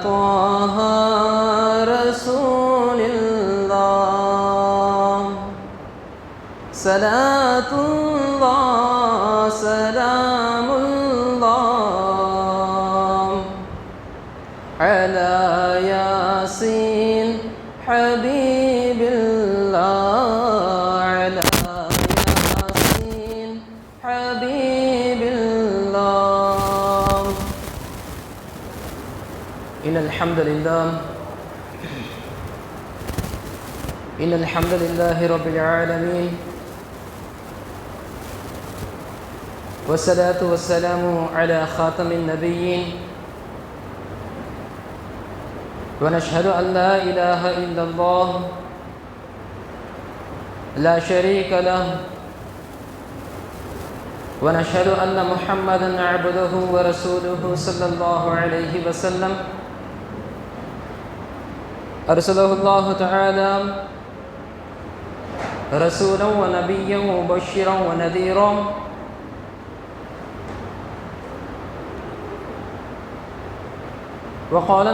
طه رسول الله صلاة الله سلام الله على ياسين حبيب الله على ياسين حبيب الله. إن الحمد لله رب العالمين والصلاة والسلام على خاتم النبيين ونشهد أن لا إله إلا الله لا شريك له ونشهد أن محمدًا عبده ورسوله صلى الله عليه وسلم أرسله الله تعالى رسولا ونبيا ومبشرا ونذيرا وقال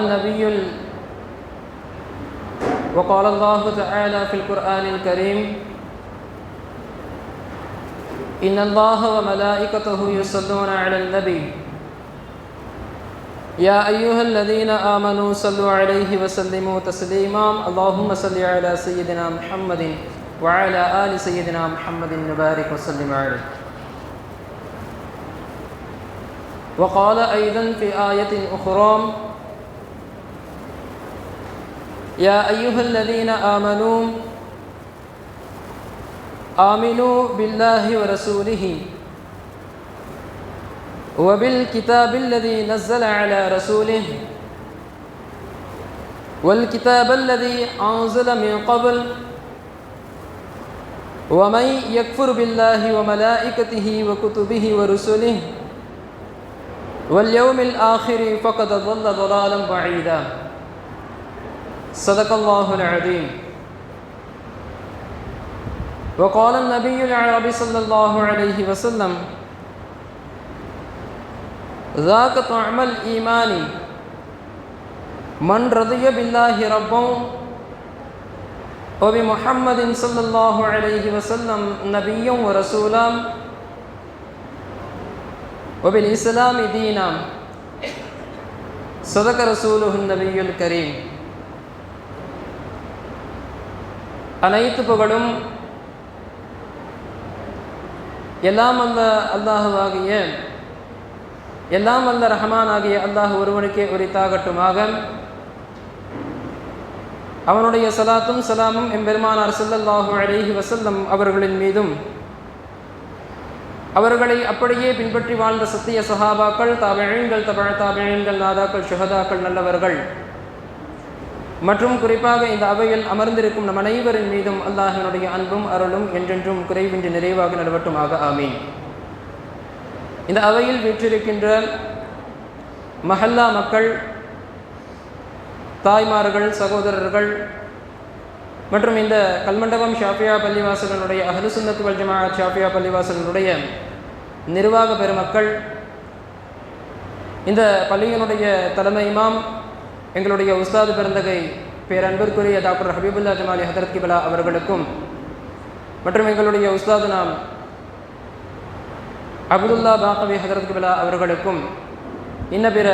الله تعالى في القرآن الكريم إن الله وملائكته يصلون على النبي يا أيها الذين آمنوا صلوا عليه وسلموا تسليما اللهم صل على سيدنا محمد وعلى آل سيدنا محمد وبارك وسلم عليه. وقال أيضا في آية أخرى يا أيها الذين آمنوا آمنوا بالله ورسوله وبالكتاب الذي نزل على رسوله والكتاب الذي أنزل من قبل ومن يكفر بالله وملائكته وكتبه ورسله واليوم الآخر فقد ضل ضلالا بعيدا. صدق الله العظيم. وقال النبي العربي صلى الله عليه وسلم ذاك طعم الإيمان من رضي بالله ربا وبمحمد صلى الله عليه وسلم نبيا ورسولا وبالإسلام دينا. صدق رسوله النبي الكريم. அனைத்து புகழும் எல்லாம் அல்ல அல்லாஹுவாகிய எல்லாம் அல்ல ரஹ்மான் ஆகிய அல்லாஹ் ஒருவனுக்கே உரித்தாகட்டுமாக. அவனுடைய சலாத்தும் சலாமும் எம்பெருமானார் ஸல்லல்லாஹு அலைஹி வஸல்லம் அவர்களின் மீதும் அவர்களை அப்படியே பின்பற்றி வாழ்ந்த சத்திய சஹாபாக்கள் தாபிஈன்கள் தாபிஈன்கள் நாதாக்கள் ஷுஹதாக்கள் நல்லவர்கள் மற்றும் குறிப்பாக இந்த அவையில் அமர்ந்திருக்கும் நம் அனைவரின் மீதும் அல்லாஹினுடைய அன்பும் அருளும் என்றென்றும் குறைவின்றி நிறைவாக நிலவட்டுமாக ஆமீன். இந்த அவையில் வீற்றிருக்கின்ற மஹல்லா மக்கள், தாய்மார்கள், சகோதரர்கள் மற்றும் இந்த கல்மண்டபம் ஷாஃபியா பள்ளிவாசலுடைய அஹ்லு சுன்னத் வல் ஜமாஅத் ஷாஃபியா பள்ளிவாசலுடைய நிர்வாக பெருமக்கள், இந்த பள்ளியினுடைய தலைமை இமாம் எங்களுடைய உஸ்தாது பெருந்தகை பேரன்பிற்குரிய டாக்டர் ஹபீபுல்லா ஜமாலி ஹதரத் கிபிலா அவர்களுக்கும் மற்றும் எங்களுடைய உஸ்தாது நாம் அப்துல்லா பாகவி ஹதரத் கிபிலா அவர்களுக்கும் இன்ன பிற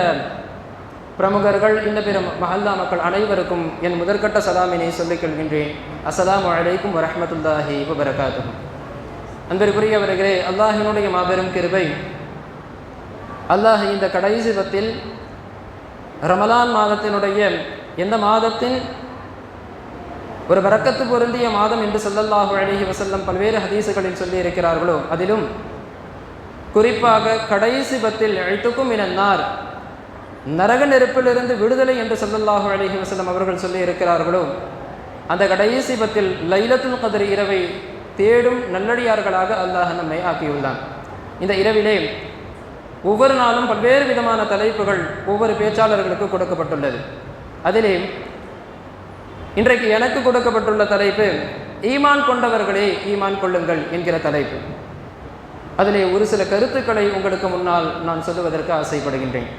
பிரமுகர்கள் இன்ன பிற மஹல்லா மக்கள் அனைவருக்கும் என் முதற்கட்ட சலாமினை சொல்லிக் கொள்கின்றேன். அஸ்ஸலாமு அலைக்கும் வரஹ்மத்துல்லாஹி வபரகாத்துஹு. அன்பிற்குரியவர்களே, அல்லாஹினுடைய மாபெரும் கிருபை, அல்லாஹ் இந்த கடைசி பத்தில் ரமலான் மாதத்தினுடைய எந்த மாதத்தின் ஒரு பரக்கத்து பொருந்திய மாதம் என்று ஸல்லல்லாஹு அலைஹி வஸல்லம் பல்வேறு ஹதீஸுகளில் சொல்லி இருக்கிறார்களோ, அதிலும் குறிப்பாக கடைசி பத்தில் இஅ்துகும் மினன்னார், நரக நெருப்பிலிருந்து விடுதலை என்று ஸல்லல்லாஹு அலைஹி வஸல்லம் அவர்கள் சொல்லி இருக்கிறார்களோ, அந்த கடைசி பத்தில் லைலத்துல் கத்ர் இரவை தேடும் நல்லடியார்களாக அல்லாஹ் நம்மை ஆக்கியுள்ளான். இந்த இரவிலே ஒவ்வொரு நாளும் பல்வேறு விதமான தலைப்புகள் ஒவ்வொரு பேச்சாளர்களுக்கு கொடுக்கப்பட்டுள்ளது. அதிலே இன்றைக்கு எனக்கு கொடுக்கப்பட்டுள்ள தலைப்பு ஈமான் கொண்டவர்களே ஈமான் கொள்ளுங்கள் என்கிற தலைப்பு. அதிலே ஒரு சில கருத்துக்களை உங்களுக்கு முன்னால் நான் சொல்லுவதற்கு ஆசைப்படுகின்றேன்.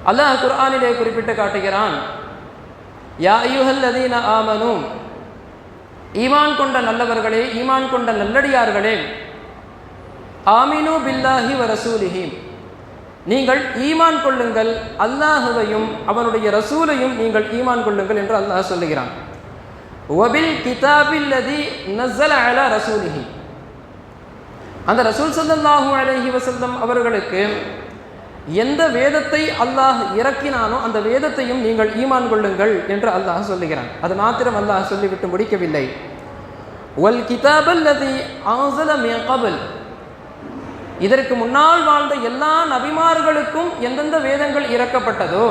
அல்லாஹ் குர்ஆனிலே குறிப்பிட்டு காட்டுகிறான், யா அய்யுஹல்லதீன ஆமனூ, ஈமான் கொண்ட நல்லவர்களே, ஈமான் கொண்ட நல்லடியார்களே, ஆமினு பில்லாஹி வ ரசூலிஹி, நீங்கள் ஈமான் கொள்ளுங்கள், அல்லாஹுவையும் அவனுடைய ரசூலையும் நீங்கள் ஈமான் கொள்ளுங்கள் என்று அல்லாஹ் சொல்லுகிறான். வபில் கிதாபில்லதி நஸ்ஸல அலா ரசூலிஹி, அந்த ரசூல் ஸல்லல்லாஹு அலைஹி வஸல்லம் அவர்களுக்கு எந்த வேதத்தை அல்லாஹ் இறக்கினானோ அந்த வேதத்தையும் நீங்கள் ஈமான் கொள்ளுங்கள் என்று அல்லாஹ் சொல்லுகிறான். அது மாத்திரம் அல்லாஹ் சொல்லிவிட்டு முடிக்கவில்லை. வல் கிதாபல்லதி அன்ஸல மின் கப்ல், இதற்கு முன்னால் வாழ்ந்த எல்லா நபிமார்களுக்கும் எந்தெந்த வேதங்கள் இறக்கப்பட்டதோ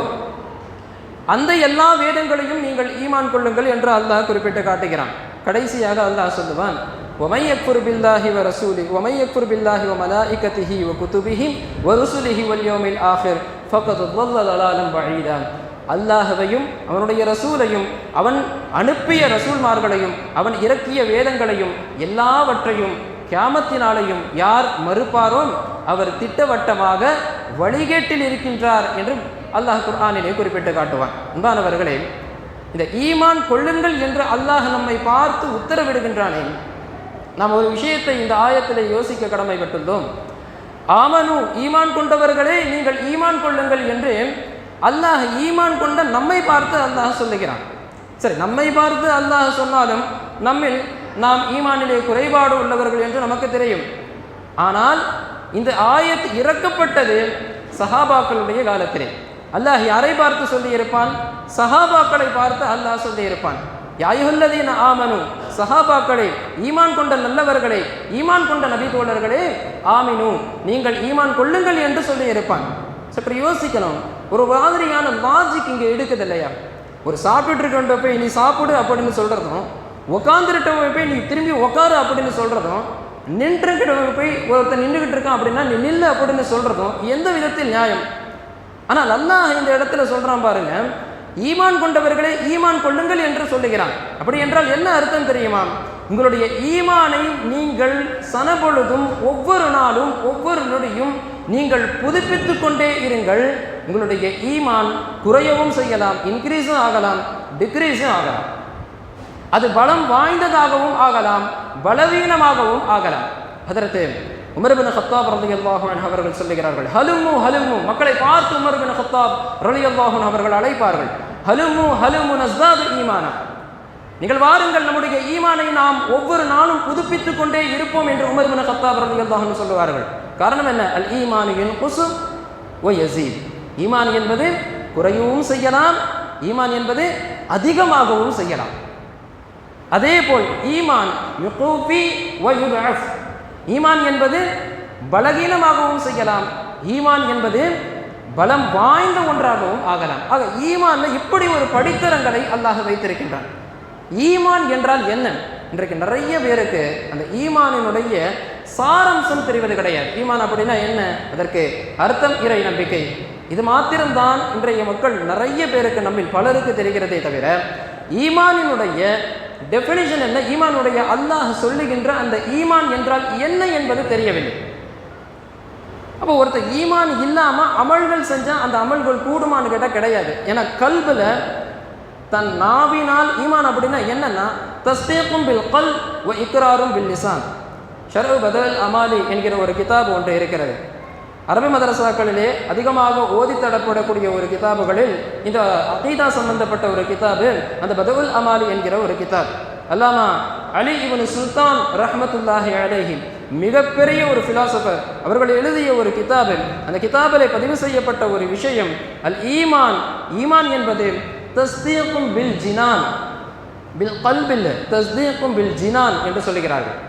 அந்த எல்லா வேதங்களையும் நீங்கள் ஈமான் கொள்ளுங்கள் என்று அல்லாஹ் குறிப்பிட்டு காட்டுகிறான். கடைசியாக அல்லாஹ் சொல்லுவான், وَمَن يَكْفُرْ بِاللَّهِ وَرَسُولِهِ وَمَن يَكْفُرْ بِاللَّهِ وَمَلَائِكَتِهِ وَكُتُبِهِ وَرُسُلِهِ وَالْيَوْمِ الْآخِرِ فَقَدْ ضَلَّ ضَلَالًا بَعِيدًا. அல்லாஹ்வையும் அவனுடைய ரசூலையும் அவன் அனுப்பிய ரசூல்மார்களையும் அவன் இறக்கிய வேதங்களையும் எல்லாவற்றையும் கியாமத்தினாலையும் யார் மறுப்பாரோ அவர் திட்டவட்டமாக வழிகேட்டில் இருக்கின்றார் என்று அல்லாஹ் குர்ஆனிலே குறிப்பிட்டு காட்டுவான். அன்பானவர்களே, இந்த ஈமான் கொள்ளுங்கள் என்று அல்லாஹ் நம்மை பார்த்து உத்தரவிடுகின்றானே, நாம் ஒரு விஷயத்தை இந்த ஆயத்திலே யோசிக்க கடமைப்பட்டுள்ளோம். ஆமனு, ஈமான் கொண்டவர்களே நீங்கள் ஈமான் கொள்ளுங்கள் என்று அல்லாஹ் ஈமான் கொண்ட நம்மை பார்த்து அல்லாஹ் சொல்லுகிறான். சரி, நம்மை பார்த்து அல்லாஹ் சொன்னாலும் நம்மில் நாம் ஈமானிலே குறைபாடு உள்ளவர்கள் என்று நமக்கு தெரியும். ஆனால் இந்த ஆயத் இறக்கப்பட்டது சஹாபாக்களுடைய காலத்திலே. அல்லாஹ் யாரை பார்த்து சொல்லியிருப்பான்? சஹாபாக்களை பார்த்து அல்லாஹ் சொல்லியிருப்பான். யா அய்யுஹல்லதீன ஆமனு, சஹாபாக்களே, ஈமான் கொண்ட நல்லவர்களே, ஈமான் கொண்ட நபி தோழர்களே, ஆமினு, நீங்கள் ஈமான் கொள்ளுங்கள் என்று சொல்லியிருப்பான். சற்று யோசிக்கணும். ஒரு மாதிரியான லாஜிக் இங்கே எடுக்குது இல்லையா? ஒரு சாப்பிட்டு இருக்கின்ற போய் நீ சாப்பிடு அப்படின்னு சொல்கிறதும், உக்காந்துருட்டவங்க போய் நீ திரும்பி உக்காரு அப்படின்னு சொல்கிறதும், நின்றுக்கிட்டவங்க போய் ஒருத்தர் நின்றுக்கிட்டு இருக்கான் அப்படின்னா நீ நில்லு அப்படின்னு சொல்கிறதும் எந்த விதத்தில் நியாயம்? ஆனால் அல்லாஹ் இந்த இடத்துல சொல்கிறான் பாருங்க, ஈமான் கொண்டவர்களே ஈமான் கொள்ளுங்கள் என்று சொல்லுகிறான். அப்படி என்றால் என்ன அர்த்தம் தெரியுமா? உங்களுடைய ஈமானை நீங்கள் சனபொழுதும் ஒவ்வொரு நாளும் ஒவ்வொரு நொடியும் நீங்கள் புதுப்பித்து கொண்டே இருங்கள். உங்களுடைய ஈமான் குறையவும் செய்யலாம், இன்க்ரீஸும் ஆகலாம், டிக்ரீஸும் ஆகலாம். அது பலம் வாய்ந்ததாகவும் ஆகலாம், பலவீனமாகவும் ஆகலாம். ஹதரத் உமர் இப்னு கத்தாப் ரலியல்லாஹு அன்ஹு அவர்கள் சொல்லுகிறார்கள், ஹலுமு ஹலுமு, மக்களை பார்த்து உமர் இப்னு கத்தாப் ரலியல்லாஹு அன்ஹு அவர்கள் அழைப்பார்கள், ஹலுமு ஹலுமு நஸ்தாது ஈமானா, நீங்கள் வாருங்கள், நம்முடைய ஈமானை நாம் ஒவ்வொரு நாளும் புதுப்பித்துக் கொண்டே இருப்போம் என்று உமர் இப்னு கத்தாப் ரலியல்லாஹு அன்ஹு சொல்லுவார்கள். காரணம் என்ன? அல் ஈமானு யன்குஸு வ யஸீத், ஈமான் என்பது குறையவும் செய்யலாம், ஈமான் என்பது அதிகமாகவும் செய்யலாம். அதே போல் ஈமான் யுகூஃபி வ யுத்அஃப், ஈமான் என்பது பலகீனமாகவும் செய்யலாம், ஈமான் என்பது பலம் வாய்ந்த ஒன்றாகவும் ஆகலாம். ஆக ஈமான்ல இப்படி ஒரு படித்தரங்களை அல்லாஹ் வைத்திருக்கின்றான். ஈமான் என்றால் என்ன? இன்றைக்கு நிறைய பேருக்கு அந்த ஈமானினுடைய சாரம்சம் தெரிவது கிடையாது. ஈமான் அப்படின்னா என்ன? அதற்கு அர்த்தம் இறை நம்பிக்கை. இது மாத்திரம்தான் இன்றைய மக்கள் நிறைய பேருக்கு, நம்மில் பலருக்கு தெரிகிறதே தவிர ஈமானினுடைய டெஃபினிஷன் என்ன, ஈமானுடைய அல்லாஹ் சொல்லுகின்ற அந்த ஈமான் என்றால் என்ன என்பது தெரியவில்லை. அப்போ ஒருத்தர் ஈமான் இல்லாமல் அமல்கள் செஞ்சால் அந்த அமல்கள் கூடுமான்னு கேட்டால் கிடையாது. ஏன்னா கல்பில் தன் நாவினால் ஈமான் அப்படின்னா என்னன்னா, தஸ்தீக்கும் பில் கல் வ இக்ராரும் பில் லிசான். ஷர்ஹ் பதல் அமாலி என்கிற ஒரு கிதாப் ஒன்று இருக்கிறது. அரபி மதரசாக்களிலே அதிகமாக ஓதி தடப்படக்கூடிய ஒரு கிதாபுகளில் இந்த அகீதா சம்பந்தப்பட்ட ஒரு கிதாபு அந்த பதவுல் அமாலி என்கிற ஒரு கிதாப். அல்லாமா அலி இப்னு சுல்தான் ரஹ்மத்துல்லாஹி அலைஹி, மிகப்பெரிய ஒரு ஃபிலாசபர், அவர்கள் எழுதிய ஒரு கிதாபு. அந்த கிதாபிலே பதிவு செய்யப்பட்ட ஒரு விஷயம், அல் ஈமான், ஈமான் என்பது தஸ்தீக்கும் பில் ஜினான், பில் கல்பில் தஸ்தீக்கும் பில் ஜினான் என்று சொல்லுகிறார்கள்.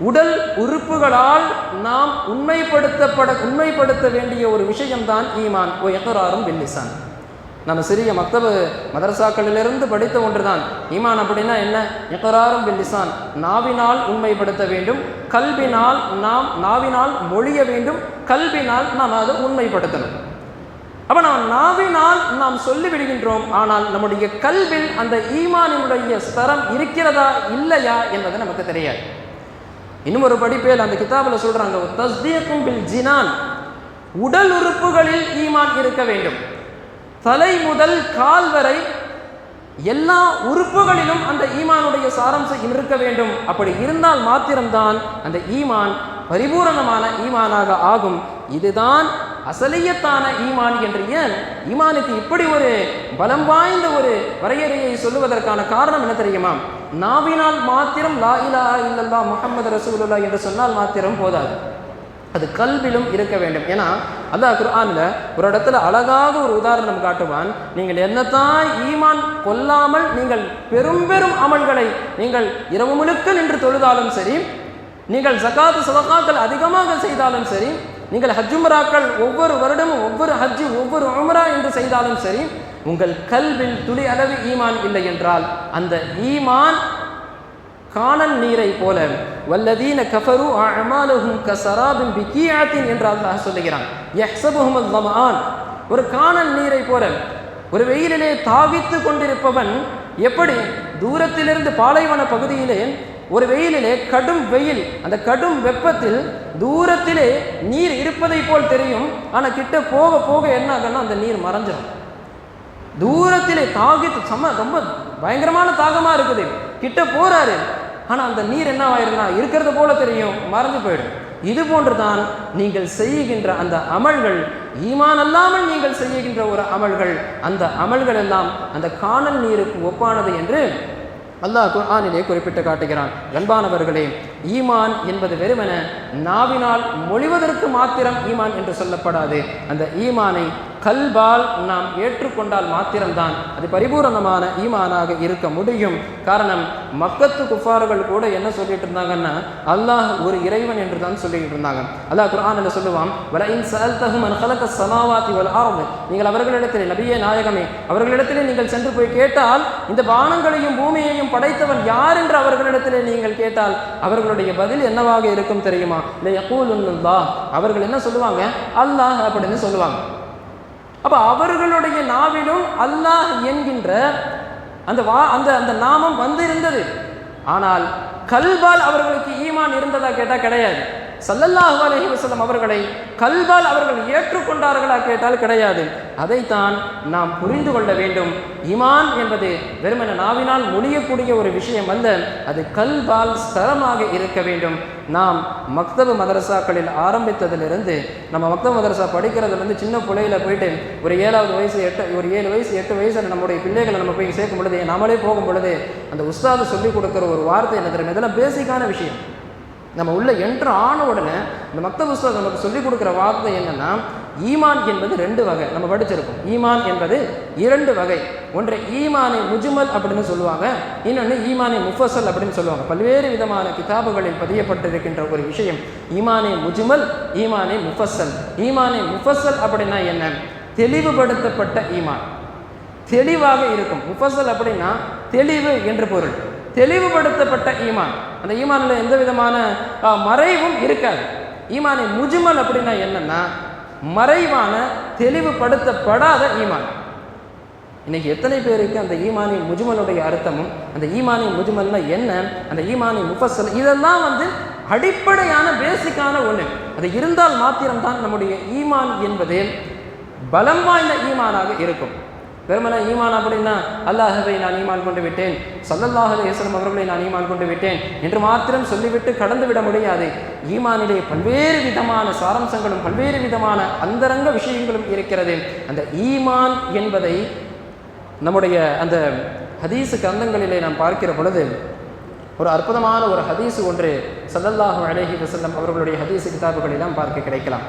உடல் உறுப்புகளால் நாம் உண்மைப்படுத்த வேண்டிய ஒரு விஷயம்தான் ஈமான். ஓ இக்ராரும் பில் லிசான். நம்ம சிறிய மக்தபு மதரசாக்களிலிருந்து படித்த ஒன்று தான் ஈமான். அப்படின்னா என்ன? இக்ராரும் பில் லிசான், நாவினால் உண்மைப்படுத்த வேண்டும், கல்பினால் நாம் நாவினால் மொழிய வேண்டும், கல்பினால் நாம் அதை உண்மைப்படுத்தணும். அப்போ நாம் நாவினால் நாம் சொல்லிவிடுகின்றோம், ஆனால் நம்முடைய கல்வில் அந்த ஈமானினுடைய ஸ்தரம் இருக்கிறதா இல்லையா என்பது நமக்கு தெரியாது. இன்னும் ஒரு படிப்பேல் அந்த கிதாபில் சொல்றாங்க, தஸ்தீக்கும் பில் ஜினான், உடல் உறுப்புகளில் ஈமான் இருக்க வேண்டும். தலை முதல் கால் வரை எல்லா உறுப்புகளிலும் அந்த ஈமானுடைய சாராம்சம் இருக்க வேண்டும். அப்படி இருந்தால் மாத்திரம்தான் அந்த ஈமான் பரிபூரணமான ஈமானாக ஆகும். இதுதான் அசலியத்தான ஈமான் என்று. ஏன் ஈமானுக்கு இப்படி ஒரு பலம் வாய்ந்த ஒரு வரையறையை சொல்லுவதற்கான காரணம் என்ன தெரியுமா? நாவினால் மாத்திரம் லா இலாஹா இல்லல்லாஹ் முஹம்மது ரசூலுல்லாஹ் என்று சொன்னால் மாத்திரம் போதாது, அது கல்விலும் இருக்க வேண்டும். ஏன்னா அல்லாஹ் குர்ஆன்ல ஒரு இடத்துல அழகாக ஒரு உதாரணம் காட்டுவான். நீங்கள் என்னத்தான் ஈமான் கொள்ளாமல் நீங்கள் பெரும் பெரும் அமல்களை நீங்கள் இரவு முழுக்க நின்று தொழுதாலும் சரி, நீங்கள் ஜகாத் சதகாக்கள் அதிகமாக செய்தாலும் சரி, நீங்கள் ஹஜ் உம்ராக்கள் ஒவ்வொரு வருடமும் ஒவ்வொரு ஹஜ் ஒவ்வொரு உம்ரா என்று செய்தாலும் சரி, உங்கள் கல்வில் துளி அளவு ஈமான் இல்லை என்றால் அந்த ஈமான் காணல் நீரை போல, வல்லதீன கஃபரு அஅமாலுஹும் கஸராபின் பிகீஅத்தின் என்று அல்லாஹ் சொல்லுகிறான். யஹ்ஸபுஹுமுல் ஸமஆன், ஒரு காணல் நீரை போல. ஒரு வெயிலிலே தாவித்து கொண்டிருப்பவன் எப்படி தூரத்திலிருந்து பாலைவன பகுதியிலே ஒரு வெயிலிலே கடும் வெயில், அந்த கடும் வெப்பத்தில் தூரத்திலே நீர் இருப்பதை போல் தெரியும். ஆனால் கிட்ட போக போக என்ன ஆகுன்னா அந்த நீர் மறைஞ்சிடும். தூரத்திலே தாகித்து ரொம்ப பயங்கரமான தாகமாக இருக்குது, கிட்ட போறாரு, ஆனால் அந்த நீர் என்ன ஆயிருந்தா இருக்கிறது போல தெரியும், மறைஞ்சு போயிடும். இது போன்றுதான் நீங்கள் செய்கின்ற அந்த அமல்கள், ஈமான் அல்லாமல் நீங்கள் செய்கின்ற ஒரு அமல்கள், அந்த அமல்கள் எல்லாம் அந்த காணல் நீருக்கு ஒப்பானது என்று அல்லாஹ் குர்ஆனிலே குறிப்பிட்டு காட்டுகிறான். அன்பானவர்களே, ஈமான் என்பது வெறுமன நாவினால் மொழிவதற்கு மாத்திரம் ஈமான் என்று சொல்லப்படாது. அந்த ஈமானை கல்பால் நாம் ஏற்றுக்கொண்டால் மாத்திரம்தான் அது பரிபூரணமான ஈமானாக இருக்க முடியும். காரணம், மக்கத்து குஃபார்கள் கூட என்ன சொல்லிட்டு இருந்தாங்கன்னா அல்லாஹ் ஒரு இறைவன் என்று தான் சொல்லிட்டு இருந்தாங்க. அல்லாஹ் குர்ஆனில் சொல்லுவான், வலஇன் ஸஅல்தஹும் மன் ഖலக ஸமாவாதி வல் அர்த், நீங்கள் அவர்களிடத்திலே, நபியே நாயகமே, அவர்களிடத்திலே நீங்கள் சென்று போய் கேட்டால் இந்த வானங்களையும் பூமியையும் படைத்தவன் யார் என்று அவர்களிடத்திலே நீங்கள் கேட்டால் அவர்களுடைய பதில் என்னவாக இருக்கும் தெரியுமா? லயகூலுல்லாஹ், அவர்கள் என்ன சொல்லுவாங்க? அல்லாஹ் அப்படின்னு சொல்லுவாங்க. அப்ப அவர்களுடைய நாவிலும் அல்லாஹ் என்கின்ற அந்த அந்த நாமம் வந்து இருந்தது. ஆனால் கல்பால் அவர்களுக்கு ஈமான் இருந்ததா கேட்டால் கிடையாது. ஸல்லல்லாஹு அலைஹி வஸல்லம் அவர்களை கல்பால் அவர்கள் ஏற்றுக்கொண்டார்களா கேட்டால் கிடையாது. அதைத்தான் நாம் புரிந்து கொள்ள வேண்டும். ஈமான் என்பது வெறுமன நாவினால் மொழியக்கூடிய ஒரு விஷயம் அல்ல, அது கல்பால் ஸ்தரமாக இருக்க வேண்டும். நாம் மக்தபு மதரசாக்களில் ஆரம்பித்ததிலிருந்து, நம்ம மக்தபு மதரசா படிக்கிறதுலேருந்து சின்ன பிள்ளையில போயிட்டு ஒரு 7வது வயசு 7 வயசு 8 வயசில் நம்முடைய பிள்ளைகளை நம்ம போய் சேர்க்கும் பொழுது, நம்மளே போகும் பொழுது அந்த உஸ்தாது சொல்லிக் கொடுக்குற ஒரு வார்த்தை என்ன தெரியும்? இதெல்லாம் பேசிக்கான விஷயம். நம்ம உள்ள என்ட்ரு ஆன உடனே இந்த மக்தப் உஸ்தாத் நமக்கு சொல்லிக் கொடுக்குற வார்த்தை என்னன்னா, ஈமான் என்பது 2 வகை. நம்ம படிச்சிருக்கோம், ஈமான் என்பது 2 வகை. ஒன்று ஈமானை முஜ்மல் அப்படின்னு சொல்லுவாங்க, இன்னொன்று ஈமானை முஃபஸல் அப்படின்னு சொல்லுவாங்க. பல்வேறு விதமான கிதாபுகளில் பதியப்பட்டிருக்கின்ற ஒரு விஷயம் ஈமானை முஜ்மல், ஈமானை முஃபஸல். ஈமானை முஃபஸல் அப்படின்னா என்ன? தெளிவுபடுத்தப்பட்ட ஈமான், தெளிவாக இருக்கும். முஃபஸல் அப்படின்னா தெளிவு என்று பொருள். தெளிவுபடுத்தப்பட்ட ஈமான், அந்த ஈமானில் எந்த விதமான மறைவும் இருக்காது. ஈமானை முஜ்மல் அப்படின்னா என்னன்னா மறைவான, தெளிவுபடுத்தப்படாத ஈமான். இன்னைக்கு எத்தனை பேருக்கு அந்த ஈமானி முஜ்மலுடைய அர்த்தமும், அந்த ஈமானி முஜ்மல்னா என்ன, அந்த ஈமானி முஃபஸல், இதெல்லாம் அடிப்படையான பேசிக்கான ஒன்று. அது இருந்தால் மாத்திரம்தான் நம்முடைய ஈமான் என்பது பலம் வாய்ந்த ஈமானாக இருக்கும். வெறுமன ஈமான் அப்படின்னா அல்லாஹ்வை நான் ஈமான் கொண்டு விட்டேன், ஸல்லல்லாஹு அலைஹி வஸல்லம் அவர்களை நான் ஈமான் கொண்டு விட்டேன் என்று மாத்திரம் சொல்லிவிட்டு கடந்து விட முடியாது. ஈமானிலே பல்வேறு விதமான சாராம்சங்களும் பல்வேறு விதமான அந்தரங்க விஷயங்களும் இருக்கிறது. அந்த ஈமான் என்பதை நம்முடைய அந்த ஹதீஸு கந்தங்களிலே நாம் பார்க்கிற பொழுது ஒரு அற்புதமான ஒரு ஹதீஸு ஒன்று ஸல்லல்லாஹு அலைஹி வஸல்லம் அவர்களுடைய ஹதீஸு கிதாபுகளெல்லாம் பார்க்க கிடைக்கலாம்.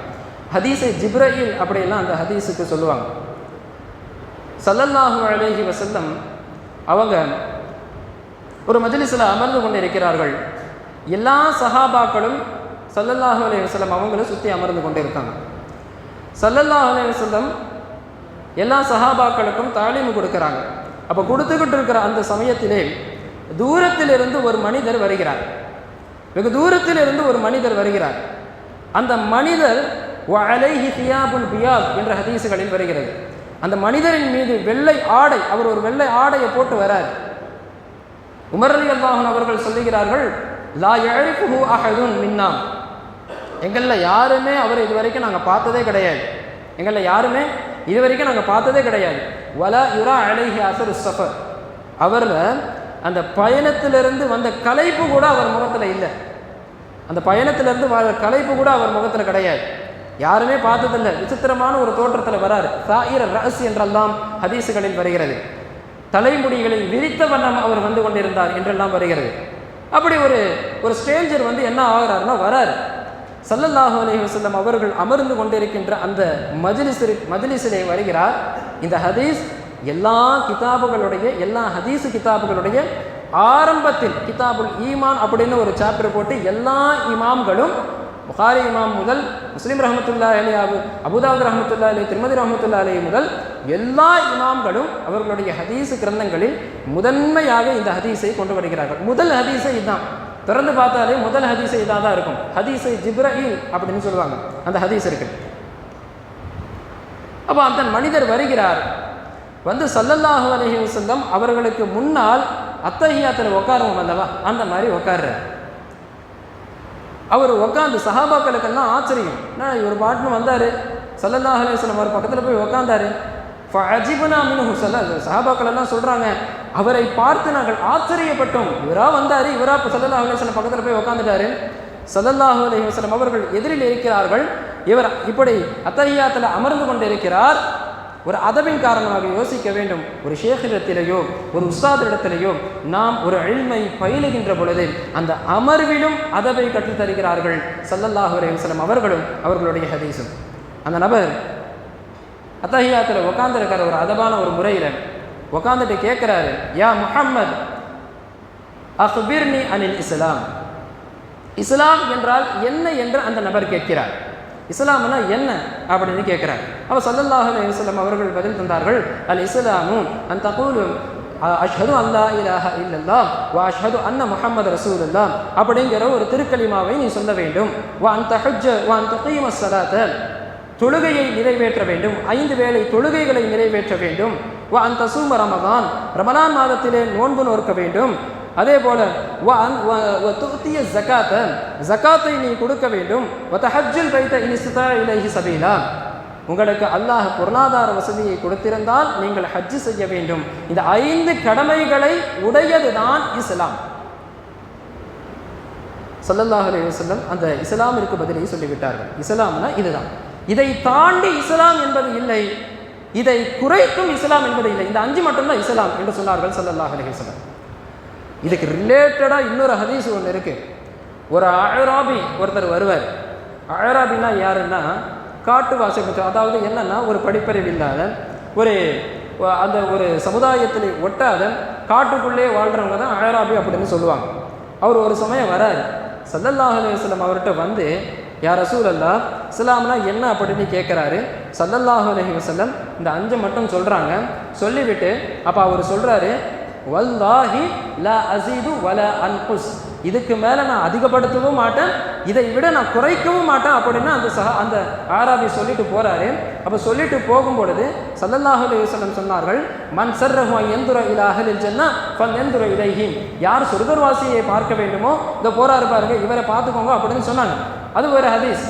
ஹதீஸை ஜிப்ரீல் அப்படியெல்லாம் அந்த ஹதீஸுக்கு சொல்லுவாங்க. ஸல்லல்லாஹு அலைஹி வஸல்லம் அவங்க ஒரு மஜ்லிஸில் அமர்ந்து கொண்டு இருக்கிறார்கள். எல்லா சஹாபாக்களும் ஸல்லல்லாஹு அலைஹி வஸல்லம் அவங்கள சுற்றி அமர்ந்து கொண்டு இருக்காங்க. ஸல்லல்லாஹு அலைஹி வஸல்லம் எல்லா சஹாபாக்களுக்கும் தாலீம் கொடுக்குறாங்க. அப்போ கொடுத்துக்கிட்டு இருக்கிற அந்த சமயத்திலே தூரத்திலிருந்து ஒரு மனிதர் வருகிறார். வெகு தூரத்திலிருந்து ஒரு மனிதர் வருகிறார். அந்த மனிதர் வஅலைஹி தியாபுல் பியாத் என்ற ஹதீஸுகளில் வருகிறது. அந்த மனிதரின் மீது வெள்ளை ஆடை, அவர் ஒரு வெள்ளை ஆடையை போட்டு வரார். உமர் ரலியல்லாஹு அன்ஹு அவர்கள் சொல்லுகிறார்கள், லா யஅரிஃபுஹு அஹதுன் மின்னா, எங்களில் யாருமே அவரை இதுவரைக்கும் நாங்கள் பார்த்ததே கிடையாது, எங்களில் யாருமே இது வரைக்கும் நாங்கள் பார்த்ததே கிடையாது. வலா யுரா அலைஹி அஸரு ஸஃபர், அவரில் அந்த பயணத்திலிருந்து வந்த களைப்பு கூட அவர் முகத்தில் இல்லை. அந்த பயணத்திலிருந்து களைப்பு கூட அவர் முகத்தில் கிடையாது. யாருமே பார்த்ததில்லை. விசித்திரமான ஒரு தோற்றத்தில் வராரு. சாயிர ரஸ் என்றெல்லாம் ஹதீஸுகளில் வருகிறது. தலைமுடிகளை விரித்த வண்ணம் அவர் வந்து கொண்டிருந்தார் என்றெல்லாம் வருகிறது. அப்படி ஒரு ஸ்ட்ரேஞ்சர் வந்து என்ன ஆகிறாருன்னா வராரு. ஸல்லல்லாஹு அலைஹி வஸல்லம் அவர்கள் அமர்ந்து கொண்டிருக்கின்ற அந்த மஜ்லிஸிலே வருகிறார். இந்த ஹதீஸ் எல்லா கிதாபுகளுடைய எல்லா ஹதீஸு கிதாபுகளுடைய ஆரம்பத்தில் கிதாபுல் ஈமான் அப்படின்னு ஒரு சாப்டர் போட்டு எல்லா இமாம்களும் புகாரி இமாம் முதல் முஸ்லிம் ரஹ்மத்துல்லாஹி அலைஹி, அபூதாவூத் ரஹ்மத்துல்லாஹி அலைஹி, திர்மிதி ரஹ்மத்துல்லாஹி அலைஹி முதல் எல்லா இமாம்களும் அவர்களுடைய ஹதீஸு கிரந்தங்களில் முதன்மையாக இந்த ஹதீஸை கொண்டு வருகிறார்கள். முதல் ஹதீஸை இதுதான். திறந்து பார்த்தாலே முதல் ஹதீஸை இதாக தான் இருக்கும். ஹதீஸை ஜிப்ரீல் அப்படின்னு சொல்லுவாங்க. அந்த ஹதீஸ் இருக்கு. அப்போ அந்த மனிதர் வருகிறார். வந்து ஸல்லல்லாஹு அலைஹி வஸல்லம் அவர்களுக்கு முன்னால் அத்தஹியாத்தில் உட்காருவோம் அல்லவா, அந்த மாதிரி உட்கார்றார். அவர் உட்காந்து சஹாபாக்களுக்கெல்லாம் ஆச்சரியம். இவர் பாட்டுன்னு வந்தார், ஸல்லல்லாஹு அலைஹி வஸல்லம் அவர் பக்கத்தில் போய் உட்காந்தாரு. ஃபஅஜிப்னா மின்ஹு, சஹாபாக்கள் எல்லாம் சொல்கிறாங்க, அவரை பார்த்து நாங்கள் ஆச்சரியப்பட்டோம். இவராக வந்தார், இவராக ஸல்லல்லாஹு அலைஹி வஸல்லம் பக்கத்தில் போய் உட்காந்துட்டாரு. ஸல்லல்லாஹு அலைஹி வஸல்லம் அவர்கள் எதிரில் இருக்கிறார்கள். இவர் இப்படி அத்தஹியாத்தில் அமர்ந்து கொண்டிருக்கிறார். ஒரு அதபின் காரணமாக யோசிக்க வேண்டும். ஒரு ஷேഖிடத்திலேயோ ஒரு உஸ்தாதிடத்திலேயோ நாம் ஒரு இல்மை பயிலுகின்ற பொழுது அந்த அமர்விலும் அதபை கற்றுத்தருகிறார்கள் ஸல்லல்லாஹு அலைஹி வஸல்லம் அவர்களும் அவர்களுடைய ஹதீஸும். அந்த நபர் அத்தஹியாத்தில் உட்காந்துருக்கிற ஒரு அதபான ஒரு முறையில் உட்காந்துட்டு கேட்குறாரு, யா முஹம்மத் அக்பிர்னி அனில் இஸ்லாம், இஸ்லாம் என்றால் என்ன என்று அந்த நபர் கேட்கிறார். இஸ்லாம்னா என்ன அப்படின்னு கேட்குறார். அப்போ ஸல்லல்லாஹு அலைஹி வஸல்லம் அவர்கள் பதில் தந்தார்கள், அல் இஸ்லாமு அன் தகூலு அஷ்ஹது அல்லா இலாஹ இல்லல்லாஹ் வ அஷ்ஹது அன்ன முஹம்மது ரசூலுல்லாஹ் அப்படிங்கிற ஒரு திருக்கலிமாவை நீ சொல்ல வேண்டும். வ அன் தஹஜ்ஜ வ அன் துகீம ஸலாத்த, தொழுகையை நிறைவேற்ற வேண்டும், 5 வேளை தொழுகைகளை நிறைவேற்ற வேண்டும். வ அன் தஸூம ரமதான், ரமலான் மாதத்திலே நோன்பு நோக்க வேண்டும். அதே போல ஜகாத்தை நீ கொடுக்க வேண்டும். உங்களுக்கு அல்லாஹ் பொருளாதார வசதியை கொடுத்திருந்தால் நீங்கள் ஹஜ் செய்ய வேண்டும். இந்த 5 கடமைகளை உடையதுதான் இஸ்லாம். ஸல்லல்லாஹு அலைஹி வஸல்லம் அந்த இஸ்லாமிற்கு பதிலை சொல்லிவிட்டார்கள். இஸ்லாம்னா இதுதான். இதை தாண்டி இஸ்லாம் என்பது இல்லை, இதை குறைத்தும் இஸ்லாம் என்பது இல்லை. இந்த 5 மட்டும்தான் இஸ்லாம் என்று சொன்னார்கள் ஸல்லல்லாஹு அலைஹி வஸல்லம். இதுக்கு ரிலேட்டடாக இன்னொரு ஹதீஸ் ஒன்று இருக்குது. ஒரு அஅராபி ஒருத்தர் வருவார். அஅராபின்னா யாருன்னா காட்டுவாசி, அதாவது என்னன்னா ஒரு படிப்பறிவு இல்லாத அந்த ஒரு சமுதாயத்தில் ஒட்டாத காட்டுக்குள்ளே வாழ்கிறவங்க தான் அஅராபி அப்படின்னு சொல்லுவாங்க. அவர் ஒரு சமயம் வராரு. ஸல்லல்லாஹு அலைஹி வஸல்லம் அவர்கிட்ட வந்து, யா ரசூலல்லாஹ் இஸ்லாம்னா என்ன அப்படின்னு கேட்குறாரு. ஸல்லல்லாஹு அலைஹி வஸல்லம் இந்த 5 மட்டும் சொல்கிறாங்க. சொல்லிவிட்டு அப்போ அவர் சொல்கிறாரு, வல்லாஹி லா அஸீது வலா அன்குஸ், இதுக்கு மேலே நான் அதிகப்படுத்தவும் மாட்டேன், இதை விட நான் குறைக்கவும் மாட்டேன் அப்படின்னு அந்த ஆராபி சொல்லிட்டு போகிறாரு. அப்போ சொல்லிட்டு போகும்பொழுது ஸல்லல்லாஹு அலைஹி வஸல்லம் சொன்னார்கள், மன் சர்ரஹு அன் யன்துர இலா அஹ்லில் ஜன்னah ஃபல்யன்துர இலைஹிம், யார் சொர்க்கவாசியை பார்க்க வேண்டுமோ இந்த போறாரு பாருங்க, இவரை பார்த்துக்கோங்க அப்படின்னு சொன்னாங்க. அது ஒரு ஹதீஸ்.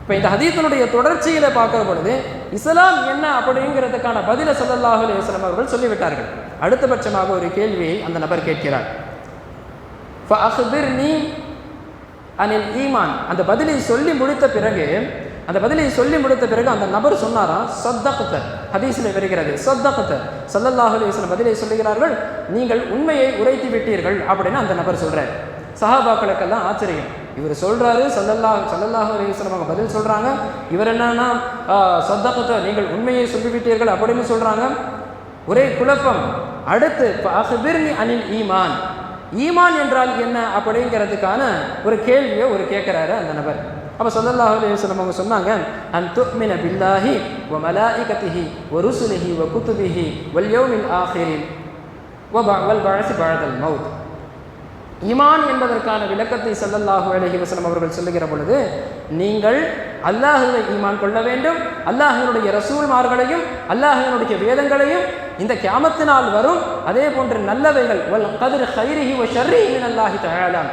இப்போ இந்த ஹதீஸினுடைய தொடர்ச்சியில் பார்க்குற பொழுது இஸ்லாம் என்ன அப்படிங்கிறதுக்கான பதிலை ஸல்லல்லாஹு அலைஹி வஸல்லம் அவர்கள் சொல்லிவிட்டார்கள். அடுத்தபட்சமாக ஒரு கேள்வியை அந்த நபர் கேட்கிறார். ஃபஅக்பிர்னி அனில் ஈமான், அந்த பதிலை சொல்லி முடித்த பிறகு அந்த நபர் சொன்னாராம், சத்தக்த, ஹதீஸில் வருகிறது சத்தக்த. ஸல்லல்லாஹு அலைஹி வஸல்லம் பதிலை சொல்லுகிறார்கள், நீங்கள் உண்மையை உரைத்து விட்டீர்கள் அப்படின்னு அந்த நபர் சொல்றார். சஹாபாக்களுக்கெல்லாம் ஆச்சரியம். இவர் சொல்றாரு, ஸல்லல்லாஹு அலைஹி வஸல்லம் அவங்க பதில் சொல்றாங்க. இவர் என்னன்னா சத்தக்த, நீங்கள் உண்மையை சொல்லிவிட்டீர்கள் அப்படின்னு சொல்றாங்க. ஒரே குழப்பம். அடுத்து ஃபஅக்பிர்னி அனில் ஈமான், ஈமான் என்றால் என்ன அப்படிங்கிறதுக்கான ஒரு கேள்வியை கேட்குறாரு அந்த நபர். அப்போ ஸல்லல்லாஹு அலைஹி வஸல்லம் அவங்க சொன்னாங்க, அன் துஅ்மின பில்லாஹி வ மலாயிகத்திஹி வ ருசுலிஹி வ குதுபிஹி வல் யௌமில் ஆஹிரி வல் பஅஸ் பஅதல் மௌத். ஈமான் என்பதற்கான விளக்கத்தை ஸல்லல்லாஹு அலைஹி வஸல்லம் அவர்கள் சொல்லுகிற பொழுது, நீங்கள் அல்லாஹ்வை ஈமான் கொள்ள வேண்டும், அல்லாஹ்வினுடைய ரசூல்மார்களையும் அல்லாஹ்வினுடைய வேதங்களையும், இந்த கியாமத்தினால் வரும் அதே போன்ற நல்லவைகள், வல் கத்ர் கைரிஹி வ ஷர்ரிஹி மினல்லாஹி தஆலா,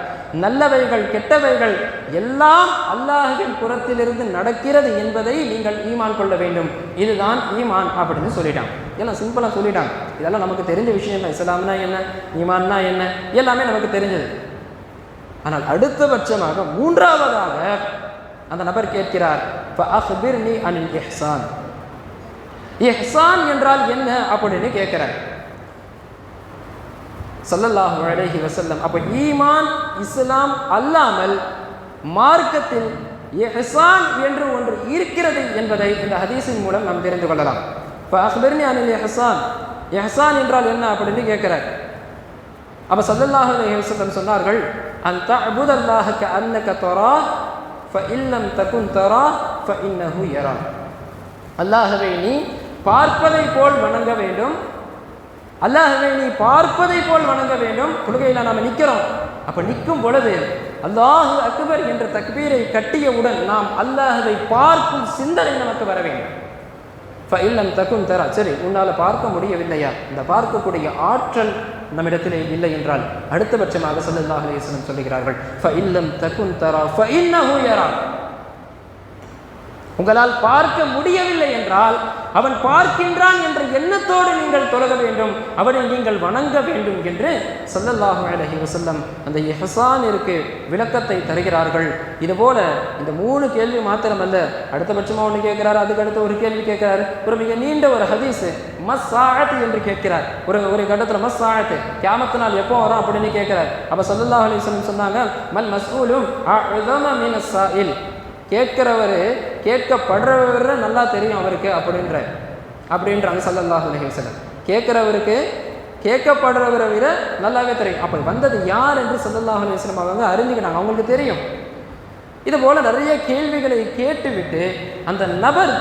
நல்லவைகள் கெட்டவைகள் எல்லாம் அல்லாஹ்வின் புறத்திலிருந்து நடக்கிறது என்பதை நீங்கள் ஈமான் கொள்ள வேண்டும். இதுதான் ஈமான் அப்படின்னு சொல்லிட்டாங்க. எல்லாம் சிம்பிளாக சொல்லிட்டாங்க. இதெல்லாம் நமக்கு தெரிஞ்ச விஷயம் தான். இஸ்லாம்னா என்ன, ஈமான்னா என்ன, எல்லாமே நமக்கு தெரிஞ்சது. ஆனால் அடுத்தபட்சமாக மூன்றாவதாக அந்த நபர் கேட்கிறார், ஃபஅக்பிர்னி அனில் இஹ்சான். இஹ்சான் என்றால் என்ன அப்படின்னு கேட்கிறார் ஸல்லல்லாஹு அலைஹி வஸல்லம். அப்போ ஈமான் இஸ்லாம் அல்லாமல் மார்க்கத்தில் இஹ்சான் என்று ஒன்று இருக்கிறது என்பதை இந்த ஹதீஸின் மூலம் நாம் தெரிந்து கொள்ளலாம். ஃபஅக்பிர்னி அனில் இஹ்சான். இஹ்சான் என்றால் என்ன அப்படின்னு கேட்கிறார். அப்போ ஸல்லல்லாஹு அலைஹி வஸல்லம் சொன்னார்கள், அன் தஅபுதல்லாஹ கஅன்னக தராஹ் ஃபஇன் லம் தகுன் தராஹ் ஃபஇன்னஹு யராக். அல்லாஹ்வை நீ பார்ப்பதை போல் வணங்க வேண்டும். அல்லாஹ்வை நீ பார்ப்பதை போல் வணங்க வேண்டும். தொழுகையில் நாம் நிற்கிறோம். அப்போ நிற்கும் பொழுது அல்லாஹு அக்பர் என்ற தக்பீரை கட்டியவுடன் நாம் அல்லாஹ்வை பார்க்கும் சிந்தனை நமக்கு வர வேண்டும். ஃபஇல்லம் தகுன் தரா, சரி உன்னால் பார்க்க முடியவில்லையா, இந்த பார்க்கக்கூடிய ஆற்றல் நம்மிடத்திலே இல்லை என்றால் அடுத்தபட்சமாக ஸல்லல்லாஹு அலைஹி வஸல்லம் சொல்லுகிறார்கள், ஃபஇல்லம் தகுன் தரா ஃபஇன்னஹு யராக். உங்களால் பார்க்க முடியவில்லை என்றால் அவன் பார்க்கின்றான் என்ற எண்ணத்தோடு நீங்கள் தொழக வேண்டும், அவனை நீங்கள் வணங்க வேண்டும் என்று ஸல்லல்லாஹு அலைஹி வஸல்லம் அந்த இஹ்சானிற்கு விளக்கத்தை தருகிறார்கள். இதுபோல இந்த 3 கேள்வி மாத்திரமல்ல, அடுத்தபட்சமாக ஒன்று கேட்கிறார், அதுக்கு அடுத்த ஒரு கேள்வி கேட்கிறார். ஒரு மிக நீண்ட ஒரு ஹதீஸ், மஸ்ஸாஅத் என்று கேட்கிறார். ஒரு கட்டத்தில் மஸ்ஸாஅத், கியாமத் நாள் எப்போ வரும் அப்படின்னு கேட்கிறார். அப்போ ஸல்லல்லாஹு அலைஹி வஸல்லம் சொன்னாங்க, மல் மஸ்ஊலும் அஅஸம மினஸ் ஸாயில். கேட்கிறவர் கேட்கப்படுறவர் நல்லா தெரியும் அவருக்கு அப்படின்றாங்க ஸல்லல்லாஹு அலைஹி வஸல்லம். கேட்கிறவருக்கு கேட்கப்படுறவரை விட நல்லாவே தெரியும். அப்போ வந்தது யார் என்று ஸல்லல்லாஹு அலைஹி வஸல்லம் அவங்க அறிஞ்சுக்கிட்டாங்க, அவங்களுக்கு தெரியும். இது போல நிறைய கேள்விகளை கேட்டுவிட்டு அந்த நபர்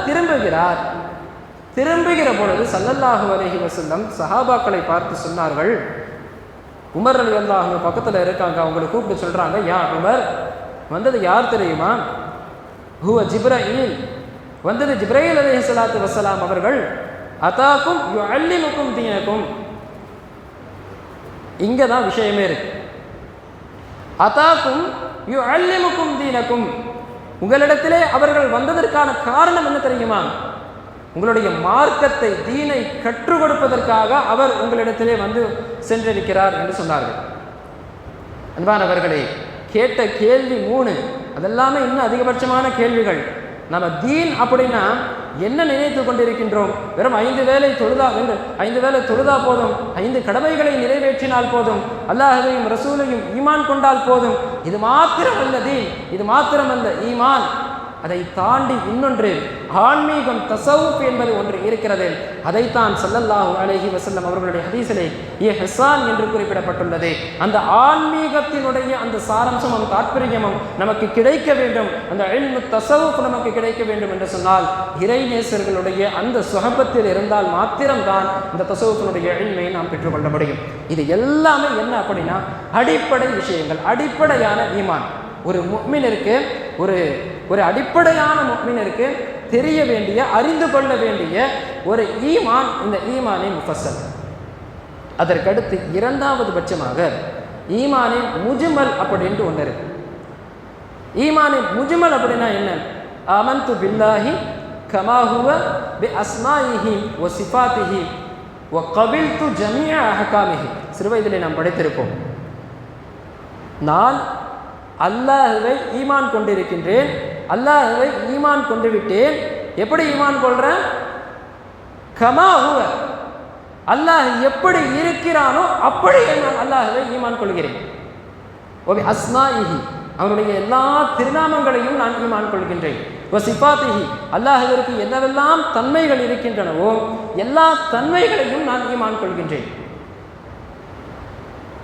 திரும்புகிற பொழுது ஸல்லல்லாஹு அலைஹி வஸல்லம் சஹாபாக்களை பார்த்து சொன்னார்கள், உமர் ரலியல்லாஹு அன்ஹு பக்கத்தில் இருக்காங்க, அவங்களை கூப்பிட்டு சொல்றாங்க, யா உமர், வந்தது யார் தெரியுமா? ஹுவ ஜிப்ரீல். வந்தது ஜிப்ரீல் அலைஹிஸ்ஸலாத்து வஸ்ஸலாம் அவர்கள். அதாக்கும் யுஅல்லிமுக்கும் தீனக்கும். இங்கே தான் விஷயமே இருக்கு. அதாக்கும் யுஅல்லிமுக்கும் தீனக்கும். உங்களிடத்திலே அவர்கள் வந்ததற்கான காரணம் என்ன தெரியுமா? உங்களுடைய மார்க்கத்தை, தீனை கற்றுக் கொடுப்பதற்காக அவர் உங்களிடத்திலே வந்து சென்றிருக்கிறார் என்று சொன்னார்கள். அன்பானவர்களே, கேட்ட கேள்வி 3, அதெல்லாமே இன்னும் அதிகபட்சமான கேள்விகள். நம்ம தீன் அப்படின்னா என்ன நினைத்து கொண்டிருக்கின்றோம்? வெறும் 5 வேளை தொழுதா போதும், 5 கடமைகளை நிறைவேற்றினால் போதும், அல்லாஹ்வையும் ரசூலையும் ஈமான் கொண்டால் போதும். இது மாத்திரமல்ல தீன், இது மாத்திரமல்ல ஈமான். அதை தாண்டி இன்னொன்று ஆன்மீகம், தஸவுஃப் என்பது ஒன்று இருக்கிறது. அதைத்தான் ஸல்லல்லாஹு அலைஹி வஸல்லம் அவர்களுடைய ஹதீஸிலே இஹ்சான் என்று குறிப்பிடப்பட்டுள்ளது. அந்த ஆன்மீகத்தினுடைய அந்த சாரம்சமும் தாற்பயமும் நமக்கு கிடைக்க வேண்டும், அந்த இல்மு தஸவுஃப் நமக்கு கிடைக்க வேண்டும் என்று சொன்னால் இறைநேசர்களுடைய அந்த சுஹபத்தில் இருந்தால் மாத்திரம்தான் இந்த தஸவுஃபினுடைய இல்மை நாம் பெற்றுக்கொள்ள முடியும். இது எல்லாமே என்ன அப்படின்னா அடிப்படை விஷயங்கள், அடிப்படையான ஈமான். ஒரு முஃமினிற்கு, ஒரு அடிப்படையான முஃமினிற்கு தெரிய வேண்டிய, அறிந்து கொள்ள வேண்டிய ஒரு ஈமான், இந்த ஈமானே முஃபஸ்ஸல். அதற்கடுத்து 2வது பட்சமாக ஈமானே முஜ்மல் அப்படின்ட்டு ஒன்று இருக்கு. ஈமானே முஜ்மல் அப்படின்னா என்ன? ஆமன்து பில்லாஹி கமா ஹுவ பி அஸ்மாஇஹி வ சிஃபாத்திஹி வ கபில்து ஜமீஅ அஹ்காமிஹி. சிறுவயதிலே நாம் படித்திருப்போம், நான் அல்லாஹ்வை ஈமான் கொண்டிருக்கின்றேன், அல்லாஹ்வை ஈமான் கொண்டு விட்டேன். எப்படி ஈமான் கொள்றேன்? கமா ஹுவ, அல்லாஹ் எப்படி இருக்கிறானோ அப்படியே நான் அல்லாஹ்வை ஈமான் கொள்கிறேன். ஒபி அஸ்மாஇஹி, அவனுடைய எல்லா திருநாமங்களையும் நான் ஈமான் கொள்கின்றேன். வசிஃபாத்திஹி, அல்லாஹ்விற்கு என்னவெல்லாம் தன்மைகள் இருக்கின்றனவோ எல்லா தன்மைகளையும் நான் ஈமான் கொள்கின்றேன்.